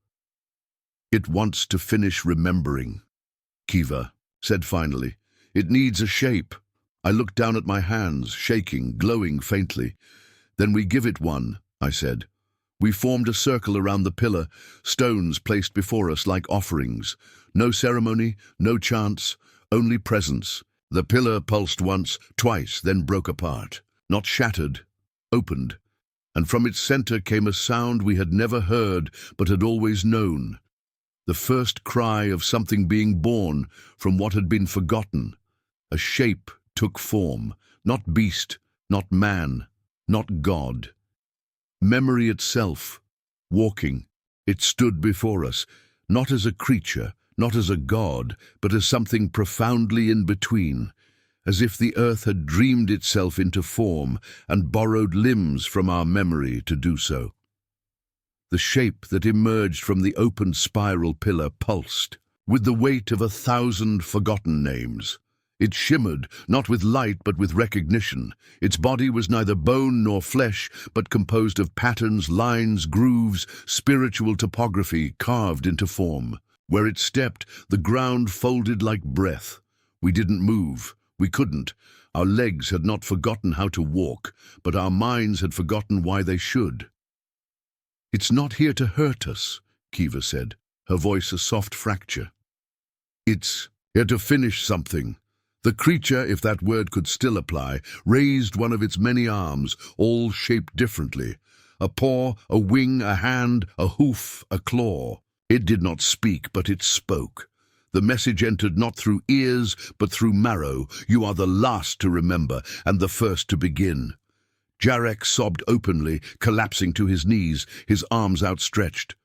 "It wants to finish remembering," Kiva said finally. "It needs a shape." I looked down at my hands, shaking, glowing faintly. "Then we give it one," I said. We formed a circle around the pillar, stones placed before us like offerings. No ceremony, no chants, only presence. The pillar pulsed once, twice, then broke apart. Not shattered, opened. and from its center came a sound we had never heard but had always known. The first cry of something being born from what had been forgotten. A shape took form, not beast, not man, not God. Memory itself, walking, it stood before us, not as a creature, not as a god, but as something profoundly in between, as if the earth had dreamed itself into form and borrowed limbs from our memory to do so. The shape that emerged from the open spiral pillar pulsed, with the weight of 1,000 forgotten names. It shimmered, not with light but with recognition. Its body was neither bone nor flesh, but composed of patterns, lines, grooves, spiritual topography carved into form. Where it stepped, the ground folded like breath. We didn't move. We couldn't. Our legs had not forgotten how to walk, but our minds had forgotten why they should. "It's not here to hurt us," Kiva said, her voice a soft fracture. "It's here to finish something." The creature, if that word could still apply, raised one of its many arms, all shaped differently. A paw, a wing, a hand, a hoof, a claw. It did not speak, but it spoke. The message entered not through ears, but through marrow. "You are the last to remember, and the first to begin." Jarek sobbed openly, collapsing to his knees, his arms outstretched.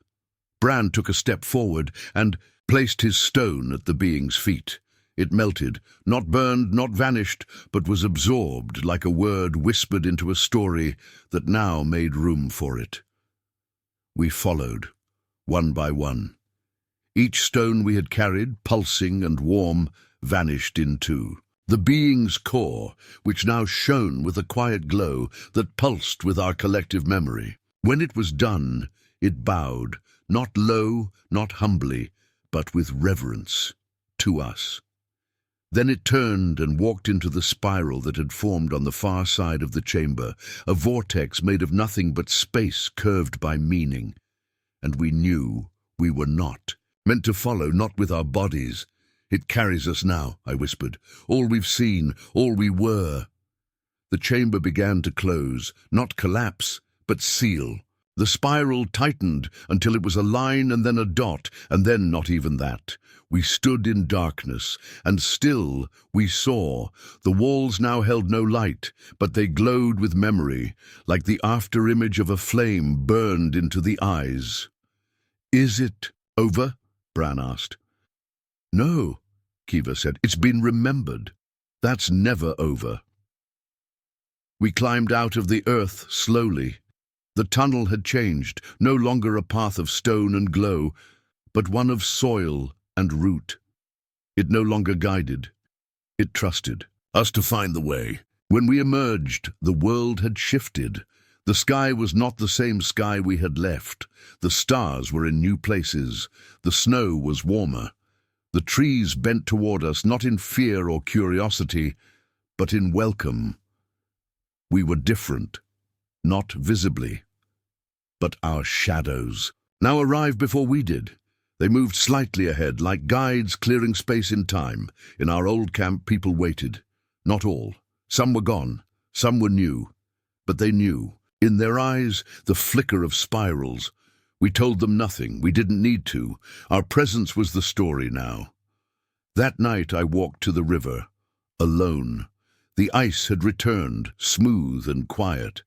Bran took a step forward and placed his stone at the being's feet. It melted, not burned, not vanished, but was absorbed like a word whispered into a story that now made room for it. We followed, one by one. Each stone we had carried, pulsing and warm, vanished in two. The being's core, which now shone with a quiet glow that pulsed with our collective memory. When it was done, it bowed, not low, not humbly, but with reverence, to us. Then it turned and walked into the spiral that had formed on the far side of the chamber, a vortex made of nothing but space curved by meaning. And we knew we were not, meant to follow, not with our bodies. "It carries us now," I whispered. "All we've seen, all we were." The chamber began to close, not collapse, but seal. The spiral tightened until it was a line and then a dot, and then not even that. We stood in darkness, and still we saw. The walls now held no light, but they glowed with memory, like the after-image of a flame burned into the eyes. "Is it over?" Bran asked. "No," Kiva said. "It's been remembered. That's never over." We climbed out of the earth slowly. The tunnel had changed, no longer a path of stone and glow, but one of soil and root. It no longer guided. It trusted us to find the way. When we emerged, the world had shifted. The sky was not the same sky we had left. The stars were in new places. The snow was warmer. The trees bent toward us, not in fear or curiosity, but in welcome. We were different, not visibly, but our shadows now arrived before we did. They moved slightly ahead, like guides clearing space in time. In our old camp, people waited. Not all. Some were gone, some were new. But they knew. In their eyes, the flicker of spirals. We told them nothing. We didn't need to. Our presence was the story now. That night I walked to the river, alone. The ice had returned, smooth and quiet.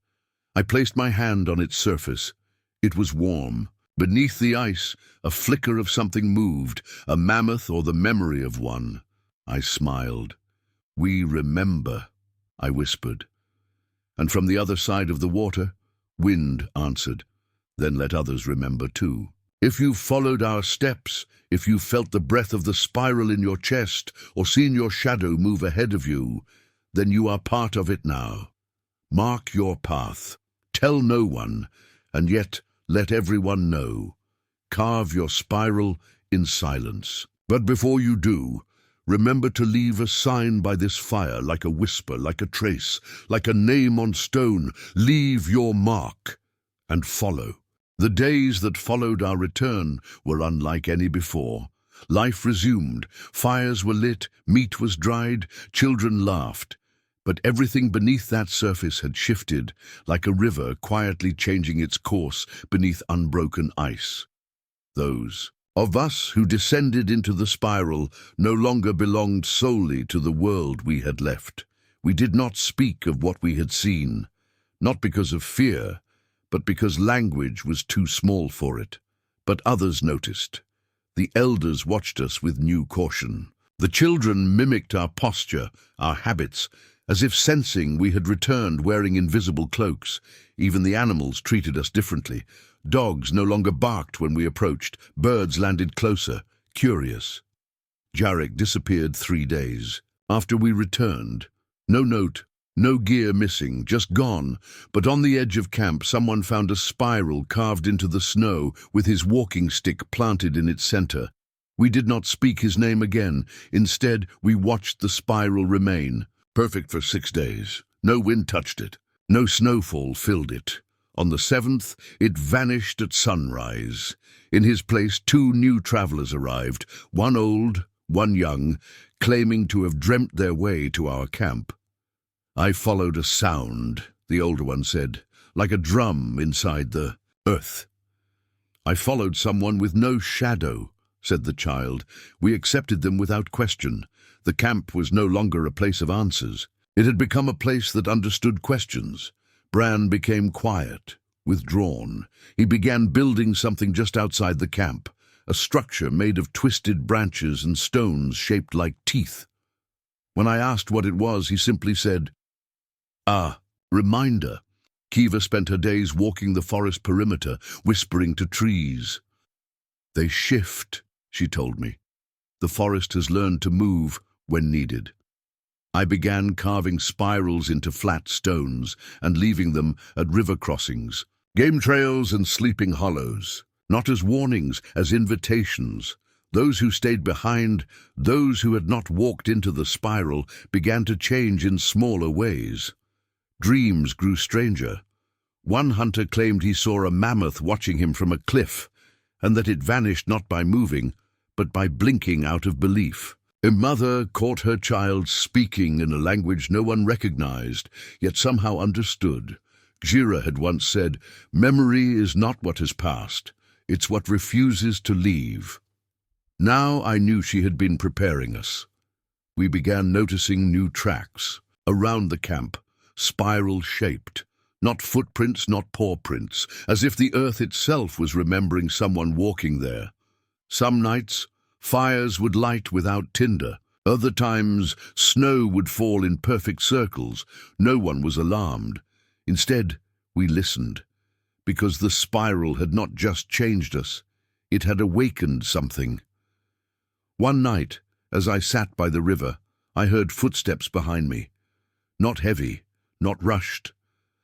I placed my hand on its surface. It was warm. Beneath the ice, a flicker of something moved, a mammoth or the memory of one. I smiled. "We remember," I whispered. And from the other side of the water, wind answered. "Then let others remember too. If you've followed our steps, if you've felt the breath of the spiral in your chest, or seen your shadow move ahead of you, then you are part of it now. Mark your path. Tell no one, and yet let everyone know. Carve your spiral in silence. But before you do, remember to leave a sign by this fire, like a whisper, like a trace, like a name on stone. Leave your mark and follow." The days that followed our return were unlike any before. Life resumed. Fires were lit, meat was dried, children laughed. But everything beneath that surface had shifted, like a river quietly changing its course beneath unbroken ice. Those of us who descended into the spiral no longer belonged solely to the world we had left. We did not speak of what we had seen, not because of fear, but because language was too small for it. But others noticed. The elders watched us with new caution. The children mimicked our posture, our habits, as if sensing we had returned wearing invisible cloaks. Even the animals treated us differently. Dogs no longer barked when we approached. Birds landed closer, curious. Jarek disappeared 3 days. After we returned, no note, no gear missing, just gone. But on the edge of camp, someone found a spiral carved into the snow with his walking stick planted in its center. We did not speak his name again. Instead, we watched the spiral remain, perfect for 6 days. No wind touched it. No snowfall filled it. On the 7th, it vanished at sunrise. In his place, 2 new travelers arrived, one old, one young, claiming to have dreamt their way to our camp. I followed a sound, the older one said, like a drum inside the earth. I followed someone with no shadow, said the child. We accepted them without question. The camp was no longer a place of answers. It had become a place that understood questions. Bran became quiet, withdrawn. He began building something just outside the camp, a structure made of twisted branches and stones shaped like teeth. When I asked what it was, he simply said, "Ah, reminder." Kiva spent her days walking the forest perimeter, whispering to trees. "They shift," she told me. "The forest has learned to move when needed." I began carving spirals into flat stones and leaving them at river crossings, game trails and sleeping hollows, not as warnings, as invitations. Those who stayed behind, those who had not walked into the spiral, began to change in smaller ways. Dreams grew stranger. One hunter claimed he saw a mammoth watching him from a cliff, and that it vanished not by moving, but by blinking out of belief. A mother caught her child speaking in a language no one recognized, yet somehow understood. Gira had once said, "Memory is not what has passed, it's what refuses to leave." Now I knew she had been preparing us. We began noticing new tracks around the camp, spiral-shaped, not footprints, not paw prints, as if the earth itself was remembering someone walking there. Some nights, fires would light without tinder. Other times, snow would fall in perfect circles. No one was alarmed. Instead, we listened, because the spiral had not just changed us, it had awakened something. One night, as I sat by the river, I heard footsteps behind me. Not heavy, not rushed.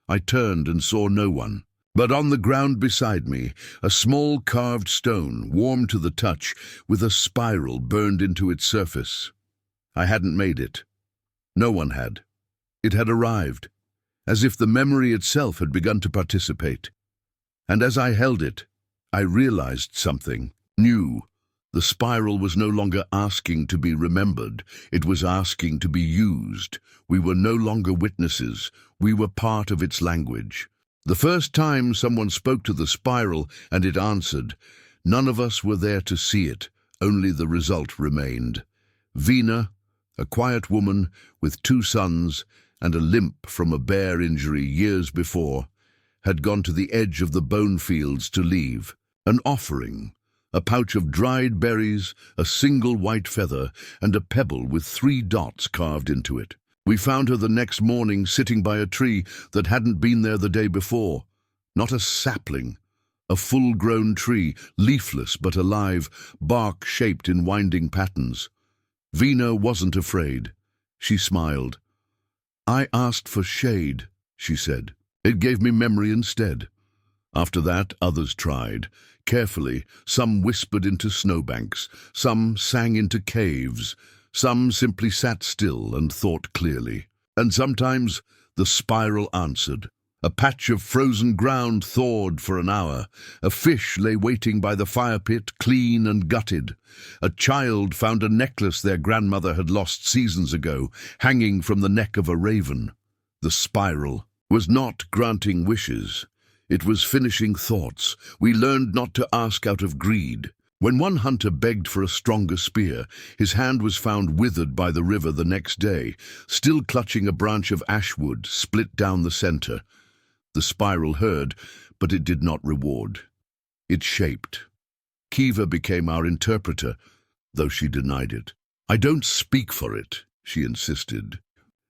I turned and saw no one. But on the ground beside me, a small carved stone, warm to the touch, with a spiral burned into its surface. I hadn't made it. No one had. It had arrived, as if the memory itself had begun to participate. And as I held it, I realized something new. The spiral was no longer asking to be remembered. It was asking to be used. We were no longer witnesses. We were part of its language. The first time someone spoke to the spiral and it answered, none of us were there to see it, only the result remained. Vina, a quiet woman with 2 sons and a limp from a bear injury years before, had gone to the edge of the bone fields to leave. An offering, a pouch of dried berries, a single white feather, and a pebble with 3 dots carved into it. We found her the next morning sitting by a tree that hadn't been there the day before. Not a sapling, a full-grown tree, leafless but alive, bark shaped in winding patterns. Vina wasn't afraid. She smiled. "I asked for shade," she said. "It gave me memory instead." After that, others tried. Carefully, some whispered into snowbanks, some sang into caves, some simply sat still and thought clearly. And sometimes the spiral answered. A patch of frozen ground thawed for an hour. A fish lay waiting by the fire pit, clean and gutted. A child found a necklace their grandmother had lost seasons ago, hanging from the neck of a raven. The spiral was not granting wishes. It was finishing thoughts. We learned not to ask out of greed. When one hunter begged for a stronger spear, his hand was found withered by the river the next day, still clutching a branch of ashwood split down the center. The spiral heard, but it did not reward. It shaped. Kiva became our interpreter, though she denied it. "I don't speak for it," she insisted,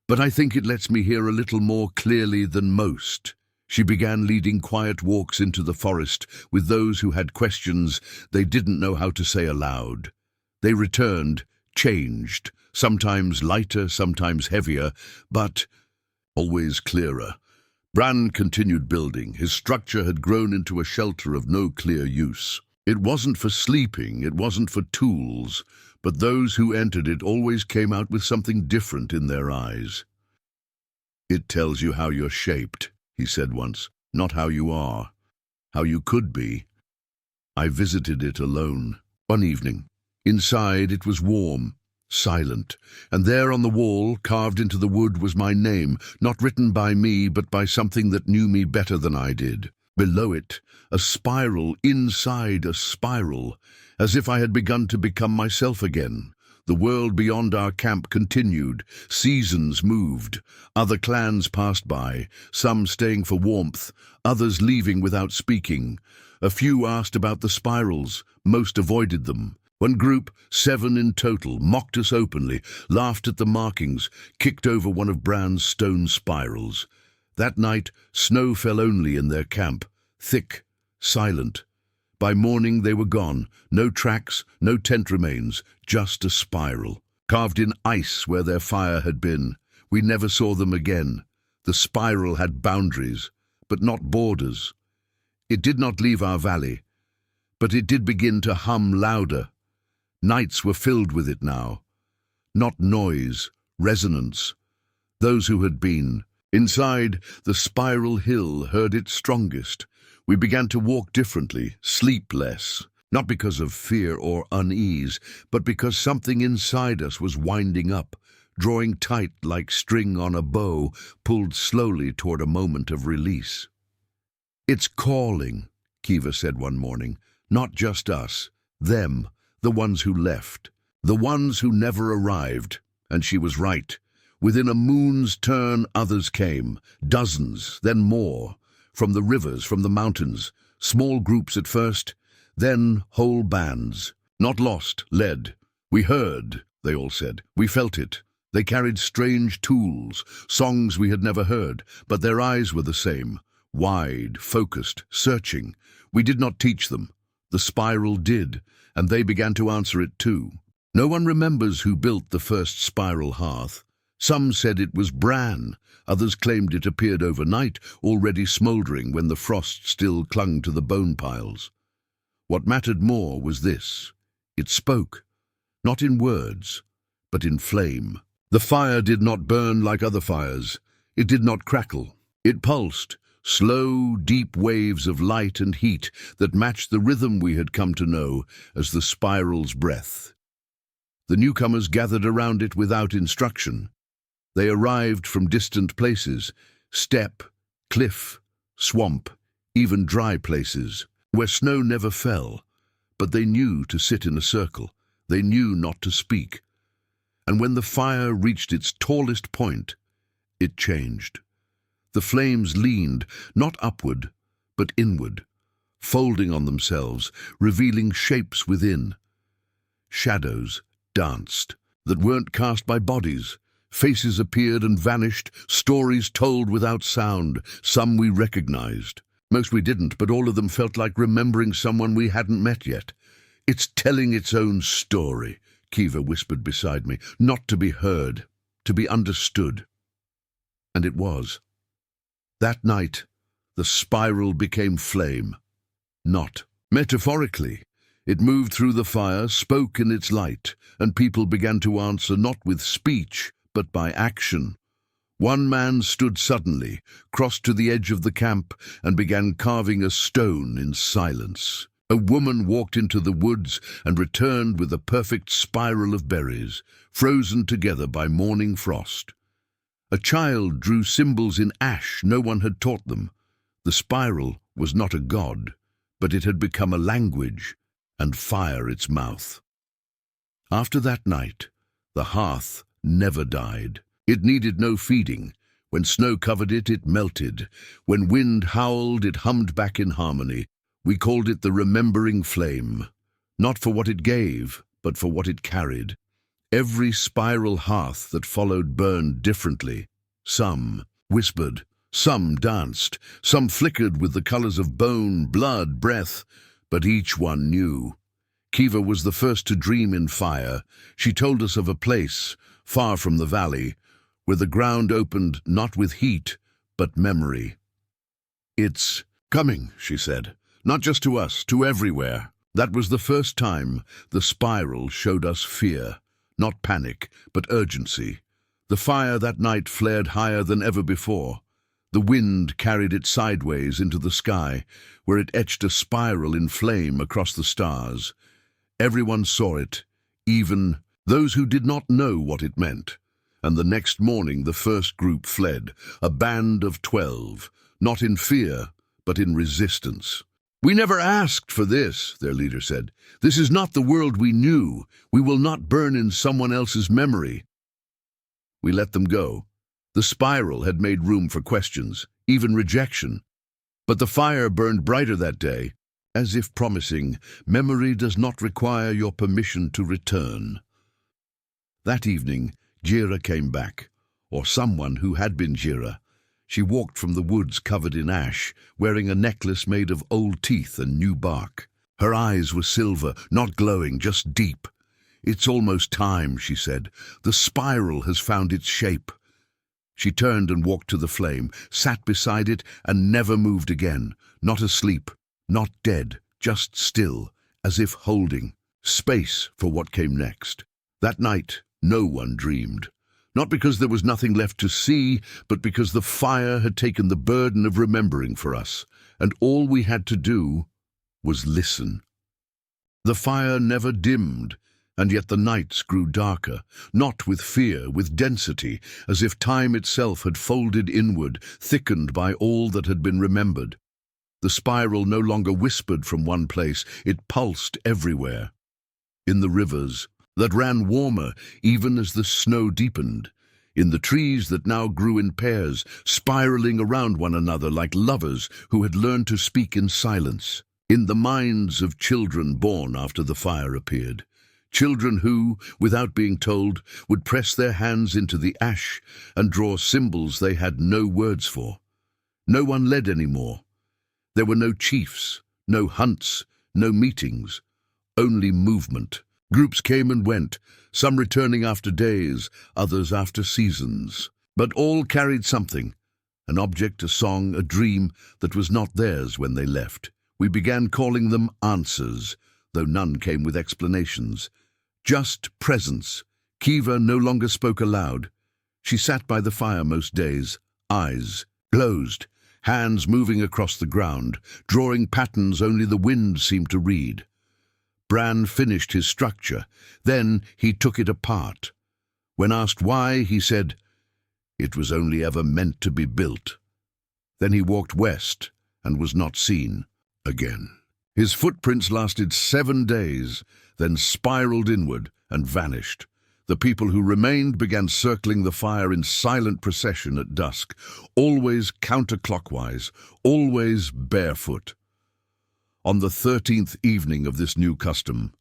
"but I think it lets me hear a little more clearly than most." She began leading quiet walks into the forest with those who had questions they didn't know how to say aloud. They returned, changed, sometimes lighter, sometimes heavier, but always clearer. Bran continued building. His structure had grown into a shelter of no clear use. It wasn't for sleeping, it wasn't for tools, but those who entered it always came out with something different in their eyes. "It tells you how you're shaped," he said once, "not how you are, how you could be." I visited it alone. One evening. Inside it was warm, silent, and there on the wall, carved into the wood, was my name, not written by me, but by something that knew me better than I did. Below it, a spiral inside a spiral, as if I had begun to become myself again. The world beyond our camp continued. Seasons moved. Other clans passed by, some staying for warmth, others leaving without speaking. A few asked about the spirals, most avoided them. One group, 7 in total, mocked us openly, laughed at the markings, kicked over one of Bran's stone spirals. That night, snow fell only in their camp, thick, silent. By morning they were gone, no tracks, no tent remains, just a spiral. Carved in ice where their fire had been. We never saw them again. The spiral had boundaries, but not borders. It did not leave our valley, but it did begin to hum louder. Nights were filled with it now. Not noise, resonance. Those who had been inside the spiral hill heard it strongest. We began to walk differently, sleep less, not because of fear or unease, but because something inside us was winding up, drawing tight like string on a bow, pulled slowly toward a moment of release. "It's calling," Kiva said one morning. "Not just us, them, the ones who left, the ones who never arrived." And she was right. Within a moon's turn, others came, dozens, then more. From the rivers, from the mountains, small groups at first, then whole bands. Not lost, led. "We heard," they all said. "We felt it." They carried strange tools, songs we had never heard, but their eyes were the same, wide, focused, searching. We did not teach them. The spiral did, and they began to answer it too. No one remembers who built the first spiral hearth. Some said it was Bran. Others claimed it appeared overnight, already smouldering when the frost still clung to the bone piles. What mattered more was this. It spoke, not in words, but in flame. The fire did not burn like other fires. It did not crackle. It pulsed, slow, deep waves of light and heat that matched the rhythm we had come to know as the spiral's breath. The newcomers gathered around it without instruction. They arrived from distant places, steppe, cliff, swamp, even dry places, where snow never fell. But they knew to sit in a circle. They knew not to speak. And when the fire reached its tallest point, it changed. The flames leaned, not upward, but inward, folding on themselves, revealing shapes within. Shadows danced, that weren't cast by bodies. Faces appeared and vanished, stories told without sound. Some we recognized. Most we didn't, but all of them felt like remembering someone we hadn't met yet. "It's telling its own story," Kiva whispered beside me. "Not to be heard, to be understood." And it was. That night, the spiral became flame. Not metaphorically. It moved through the fire, spoke in its light, and people began to answer not with speech, but by action. One man stood suddenly, crossed to the edge of the camp, and began carving a stone in silence. A woman walked into the woods and returned with a perfect spiral of berries, frozen together by morning frost. A child drew symbols in ash no one had taught them. The spiral was not a god, but it had become a language, and fire its mouth. After that night, the hearth never died. It needed no feeding. When snow covered it, it melted. When wind howled, it hummed back in harmony. We called it the remembering flame, not for what it gave, but for what it carried. Every spiral hearth that followed burned differently. Some whispered, some danced, some flickered with the colors of bone, blood, breath, but each one knew. Kiva was the first to dream in fire. She told us of a place, far from the valley, where the ground opened not with heat, but memory. "It's coming," she said, "not just to us, to everywhere." That was the first time the spiral showed us fear, not panic, but urgency. The fire that night flared higher than ever before. The wind carried it sideways into the sky, where it etched a spiral in flame across the stars. Everyone saw it, even those who did not know what it meant. And the next morning the first group fled, a band of 12, not in fear, but in resistance. "We never asked for this," their leader said. "This is not the world we knew. We will not burn in someone else's memory." We let them go. The spiral had made room for questions, even rejection. But the fire burned brighter that day, as if promising, memory does not require your permission to return. That evening, Jira came back, or someone who had been Jira. She walked from the woods covered in ash, wearing a necklace made of old teeth and new bark. Her eyes were silver, not glowing, just deep. "It's almost time," she said. "The spiral has found its shape." She turned and walked to the flame, sat beside it, and never moved again. Not asleep, not dead, just still, as if holding space for what came next. That night, no one dreamed. Not because there was nothing left to see, but because the fire had taken the burden of remembering for us, and all we had to do was listen. The fire never dimmed, and yet the nights grew darker, not with fear, with density, as if time itself had folded inward, thickened by all that had been remembered. The spiral no longer whispered from one place, it pulsed everywhere. In the rivers that ran warmer even as the snow deepened, in the trees that now grew in pairs, spiraling around one another like lovers who had learned to speak in silence, in the minds of children born after the fire appeared. Children who, without being told, would press their hands into the ash and draw symbols they had no words for. No one led anymore. There were no chiefs, no hunts, no meetings, only movement. Groups came and went, some returning after days, others after seasons. But all carried something, an object, a song, a dream that was not theirs when they left. We began calling them answers, though none came with explanations. Just presence. Kiva no longer spoke aloud. She sat by the fire most days, eyes closed, hands moving across the ground, drawing patterns only the wind seemed to read. Bran finished his structure. Then he took it apart. When asked why, he said, "It was only ever meant to be built." Then he walked west and was not seen again. His footprints lasted 7 days, then spiraled inward and vanished. The people who remained began circling the fire in silent procession at dusk, always counterclockwise, always barefoot. On the 13th evening of this new custom,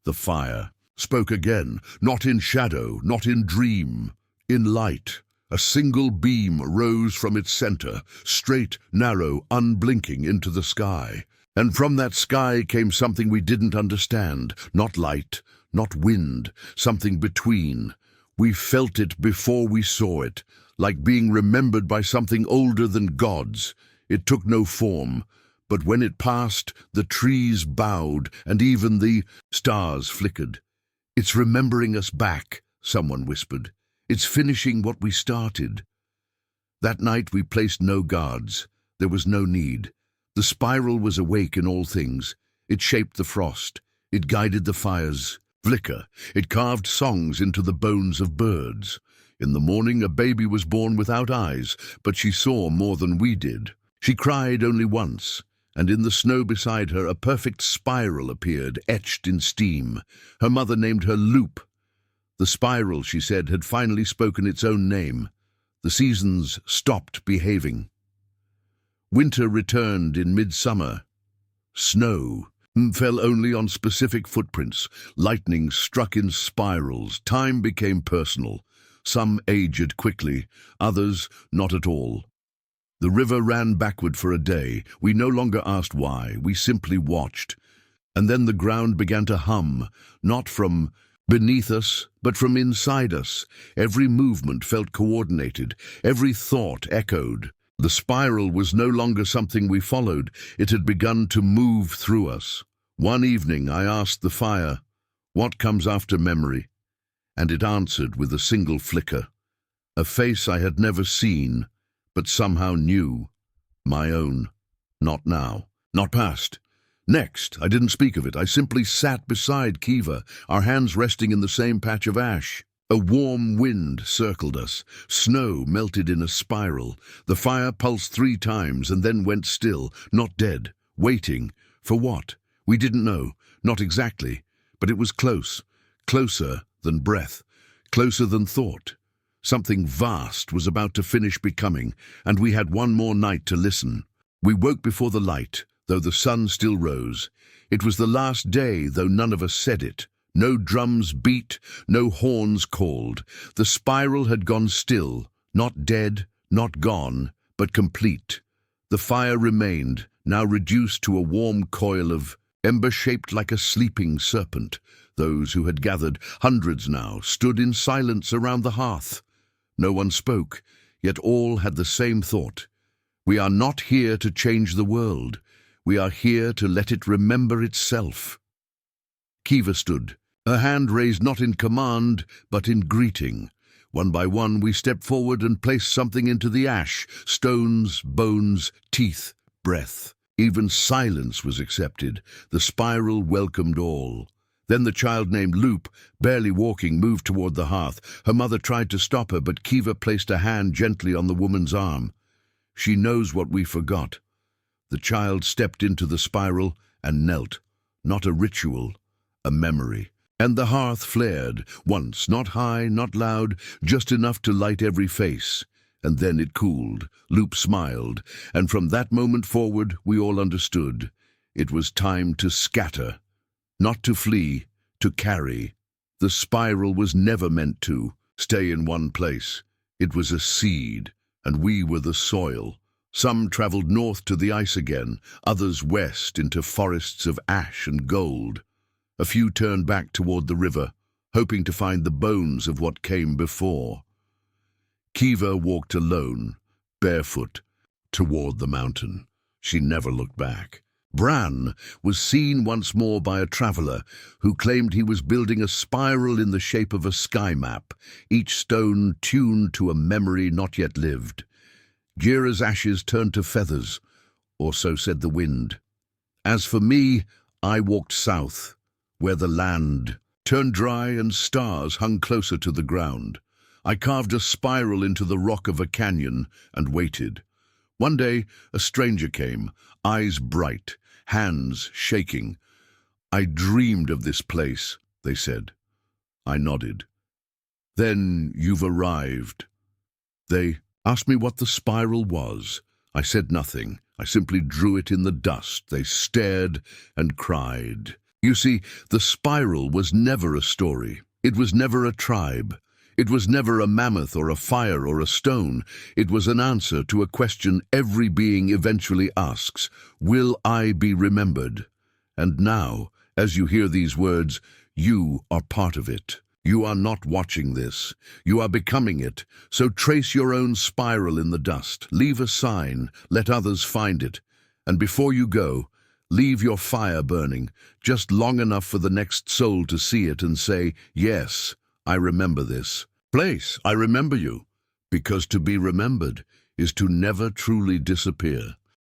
the fire spoke again, not in shadow, not in dream, in light. A single beam rose from its center, straight, narrow, unblinking into the sky. And from that sky came something we didn't understand, not light, not wind, something between. We felt it before we saw it, like being remembered by something older than gods. It took no form, but when it passed, the trees bowed, and even the stars flickered. "It's remembering us back," someone whispered. "It's finishing what we started." That night we placed no guards. There was no need. The spiral was awake in all things. It shaped the frost. It guided the fire's flicker. It carved songs into the bones of birds. In the morning a baby was born without eyes, but she saw more than we did. She cried only once, and in the snow beside her a perfect spiral appeared, etched in steam. Her mother named her Loop. The spiral, she said, had finally spoken its own name. The seasons stopped behaving. Winter returned in midsummer. Snow fell only on specific footprints. Lightning struck in spirals. Time became personal. Some aged quickly, others not at all. The river ran backward for a day. We no longer asked why, we simply watched. And then the ground began to hum, not from beneath us, but from inside us. Every movement felt coordinated, every thought echoed. The spiral was no longer something we followed, it had begun to move through us. One evening I asked the fire, "What comes after memory?" And it answered with a single flicker. A face I had never seen, but somehow knew. My own. Not now. Not past. Next, I didn't speak of it. I simply sat beside Kiva, our hands resting in the same patch of ash. A warm wind circled us. Snow melted in a spiral. The fire pulsed 3 times and then went still, not dead, waiting. For what? We didn't know. Not exactly. But it was close. Closer than breath. Closer than thought. Something vast was about to finish becoming, and we had one more night to listen. We woke before the light, though the sun still rose. It was the last day, though none of us said it. No drums beat, no horns called. The spiral had gone still, not dead, not gone, but complete. The fire remained, now reduced to a warm coil of ember shaped like a sleeping serpent. Those who had gathered, hundreds now, stood in silence around the hearth. No one spoke, yet all had the same thought. We are not here to change the world. We are here to let it remember itself. Kiva stood, her hand raised not in command, but in greeting. One by one we stepped forward and placed something into the ash, stones, bones, teeth, breath. Even silence was accepted. The spiral welcomed all. Then the child named Loop, barely walking, moved toward the hearth. Her mother tried to stop her, but Kiva placed a hand gently on the woman's arm. She knows what we forgot. The child stepped into the spiral and knelt. Not a ritual, a memory. And the hearth flared, once, not high, not loud, just enough to light every face. And then it cooled. Loop smiled, and from that moment forward we all understood. It was time to scatter. Not to flee, to carry. The spiral was never meant to stay in one place. It was a seed, and we were the soil. Some traveled north to the ice again, others west into forests of ash and gold. A few turned back toward the river, hoping to find the bones of what came before. Kiva walked alone, barefoot, toward the mountain. She never looked back. Bran was seen once more by a traveler who claimed he was building a spiral in the shape of a sky map, each stone tuned to a memory not yet lived. Jira's ashes turned to feathers, or so said the wind. As for me, I walked south, where the land turned dry and stars hung closer to the ground. I carved a spiral into the rock of a canyon and waited. One day, a stranger came, eyes bright, hands shaking. "I dreamed of this place," they said. I nodded. "Then you've arrived." They asked me what the spiral was. I said nothing. I simply drew it in the dust. They stared and cried. You see, the spiral was never a story. It was never a tribe. It was never a mammoth or a fire or a stone. It was an answer to a question every being eventually asks: will I be remembered? And now, as you hear these words, you are part of it. You are not watching this. You are becoming it. So trace your own spiral in the dust. Leave a sign. Let others find it. And before you go, leave your fire burning, just long enough for the next soul to see it and say, "Yes, I remember this place. I remember you." Because to be remembered is to never truly disappear.